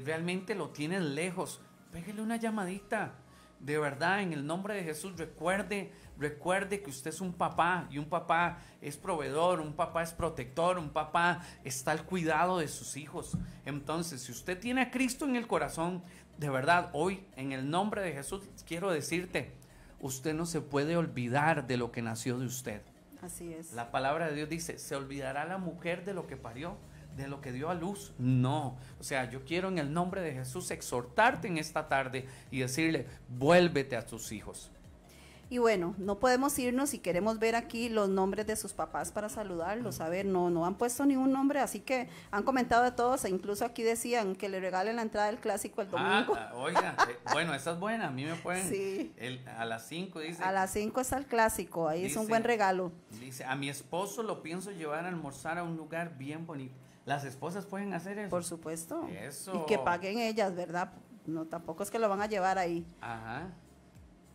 realmente lo tienes lejos, pégale una llamadita. De verdad, en el nombre de Jesús, recuerde que usted es un papá y un papá es proveedor, un papá es protector, un papá está al cuidado de sus hijos. Entonces, si usted tiene a Cristo en el corazón, de verdad, hoy en el nombre de Jesús quiero decirte, usted no se puede olvidar de lo que nació de usted. Así es. La palabra de Dios dice, ¿se olvidará la mujer de lo que parió? ¿De lo que dio a luz? No. O sea, yo quiero en el nombre de Jesús exhortarte en esta tarde y decirle, vuélvete a tus hijos. Y bueno, no podemos irnos y queremos ver aquí los nombres de sus papás para saludarlos. A ver, no han puesto ni un nombre, así que han comentado de todos, e incluso aquí decían que le regalen la entrada del clásico el domingo. Oiga, bueno, esa es buena, a mí me pueden, Sí. A las 5 dice. A las 5 está el clásico, ahí es un Dice- buen regalo. Dice, a mi esposo lo pienso llevar a almorzar a un lugar bien bonito. Las esposas pueden hacer eso. Por supuesto. Eso. Y que paguen ellas, ¿verdad? No, tampoco es que lo van a llevar ahí. Ajá.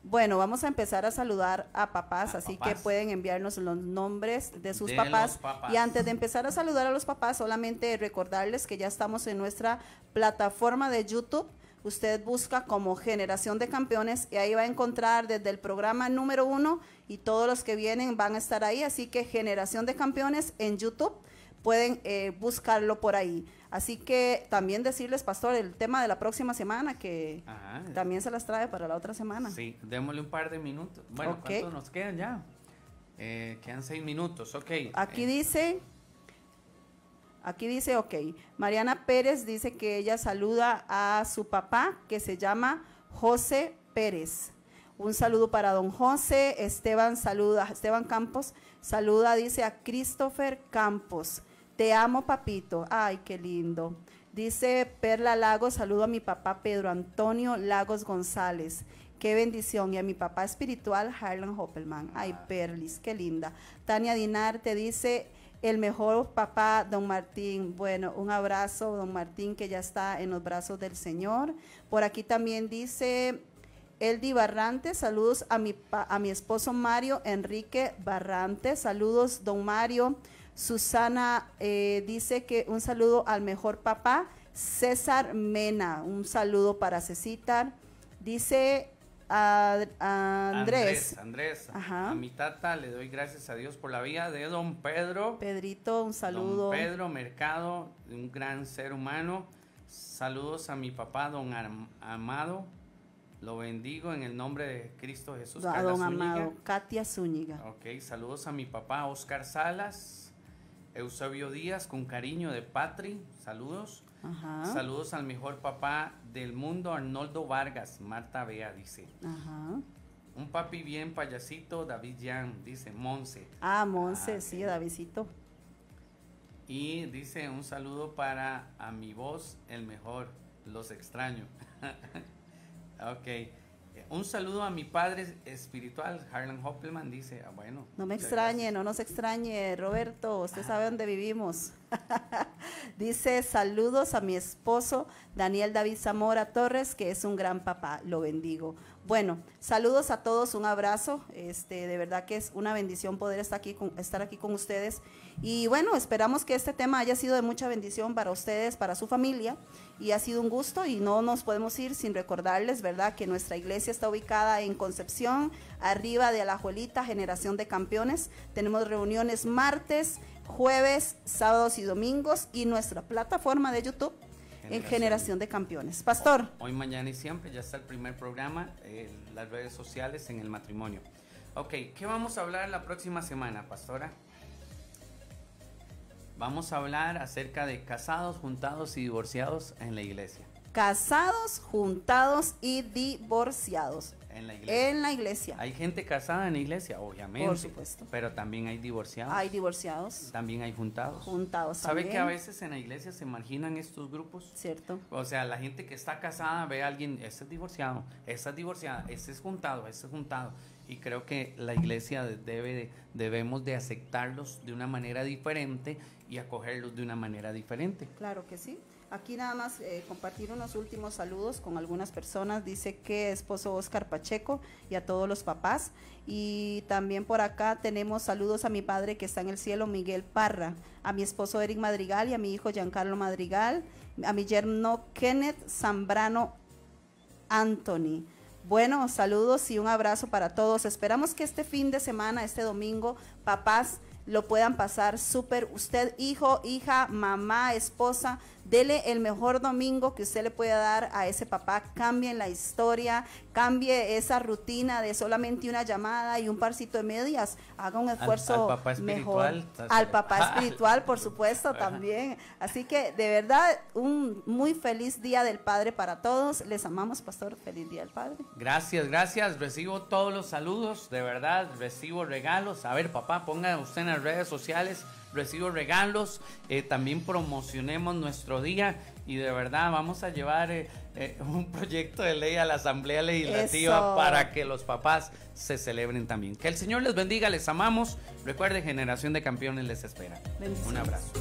Bueno, vamos a empezar a saludar a papás, A así papás. que pueden enviarnos los nombres de sus De papás. los papás. Y antes de empezar a saludar a los papás, solamente recordarles que ya estamos en nuestra plataforma de YouTube. Usted busca como Generación de Campeones y ahí va a encontrar desde el programa número 1 y todos los que vienen van a estar ahí. Así que Generación de Campeones en YouTube, pueden buscarlo por ahí. Así que también decirles, pastor, el tema de la próxima semana, que Ajá. también se las trae para la otra semana. Sí, démosle un par de minutos. Bueno, Ok. ¿cuántos nos quedan ya? Quedan 6 minutos, ok. Aquí dice, ok, Mariana Pérez dice que ella saluda a su papá, que se llama José Pérez. Un saludo para don José. Esteban Campos saluda, dice, a Christopher Campos. Te amo, papito. Ay, qué lindo. Dice Perla Lagos, saludo a mi papá Pedro Antonio Lagos González. Qué bendición. Y a mi papá espiritual, Harlan Hoppelman. Ay, Perlis, qué linda. Tania Dinar te dice, el mejor papá, don Martín. Bueno, un abrazo, don Martín, que ya está en los brazos del Señor. Por aquí también dice Eldi Barrantes, saludos a mi esposo Mario Enrique Barrantes. Saludos, don Mario. Susana dice que un saludo al mejor papá. César Mena, un saludo para Cecitar. Dice Andrés. A mi tata le doy gracias a Dios por la vida de don Pedro. Pedrito, un saludo. Don Pedro Mercado, un gran ser humano. Saludos a mi papá, don Amado. Lo bendigo en el nombre de Cristo Jesús. A don Amado, Katia Zúñiga. Ok, saludos a mi papá Oscar Salas. Eusebio Díaz, con cariño de Patri. Saludos. Ajá. Saludos al mejor papá del mundo, Arnoldo Vargas. Marta Bea dice. Ajá. Un papi bien payasito, David Jan, dice Monse. Monse, sí, Davidcito. Y dice un saludo para a mi voz, el mejor, los extraño. Ok. Un saludo a mi padre espiritual, Harlan Hoppelman, dice, bueno. No me extrañe, no nos extrañe, Roberto, usted sabe dónde vivimos. Dice, saludos a mi esposo, Daniel David Zamora Torres, que es un gran papá, lo bendigo. Bueno, saludos a todos, un abrazo, de verdad que es una bendición poder estar aquí con ustedes. Y bueno, esperamos que este tema haya sido de mucha bendición para ustedes, para su familia, y ha sido un gusto y no nos podemos ir sin recordarles, ¿verdad?, que nuestra iglesia está ubicada en Concepción, arriba de Alajuelita, Generación de Campeones. Tenemos reuniones martes, jueves, sábados y domingos, y nuestra plataforma de YouTube en Generación de Campeones. Pastor. Hoy, mañana y siempre ya está el primer programa, las redes sociales en el matrimonio. Ok, ¿qué vamos a hablar la próxima semana, pastora? Vamos a hablar acerca de casados, juntados y divorciados en la iglesia. Casados, juntados y divorciados. En la iglesia. En la iglesia. Hay gente casada en la iglesia, obviamente. Por supuesto. Pero también hay divorciados. Hay divorciados. También hay juntados. Juntados ¿Sabe también? que a veces en la iglesia se marginan estos grupos? Cierto. O sea, la gente que está casada ve a alguien, este es divorciado, esta es divorciada, este es juntado, este es juntado. Y creo que la iglesia debemos de aceptarlos de una manera diferente y acogerlos de una manera diferente. Claro que sí. Aquí nada más compartir unos últimos saludos con algunas personas. Dice que esposo Oscar Pacheco y a todos los papás. Y también por acá tenemos saludos a mi padre que está en el cielo, Miguel Parra, a mi esposo Eric Madrigal y a mi hijo Giancarlo Madrigal, a mi yerno Kenneth Zambrano Anthony. Bueno, saludos y un abrazo para todos. Esperamos que este fin de semana, este domingo, papás, lo puedan pasar súper. Usted, hijo, hija, mamá, esposa, dele el mejor domingo que usted le pueda dar a ese papá. Cambien la historia, cambie esa rutina de solamente una llamada y un parcito de medias. Haga un esfuerzo al papá espiritual, mejor. Al papá espiritual, por supuesto, también. Así que, de verdad, un muy feliz Día del Padre para todos. Les amamos, pastor. Feliz Día del Padre. Gracias, gracias. Recibo todos los saludos, de verdad. Recibo regalos. A ver, papá, ponga usted en las redes sociales. Recibo regalos, también promocionemos nuestro día y de verdad vamos a llevar un proyecto de ley a la Asamblea Legislativa. Eso. Para que los papás se celebren también. Que el Señor les bendiga, les amamos. Recuerde, Generación de Campeones les espera. Bendiciones. Un abrazo.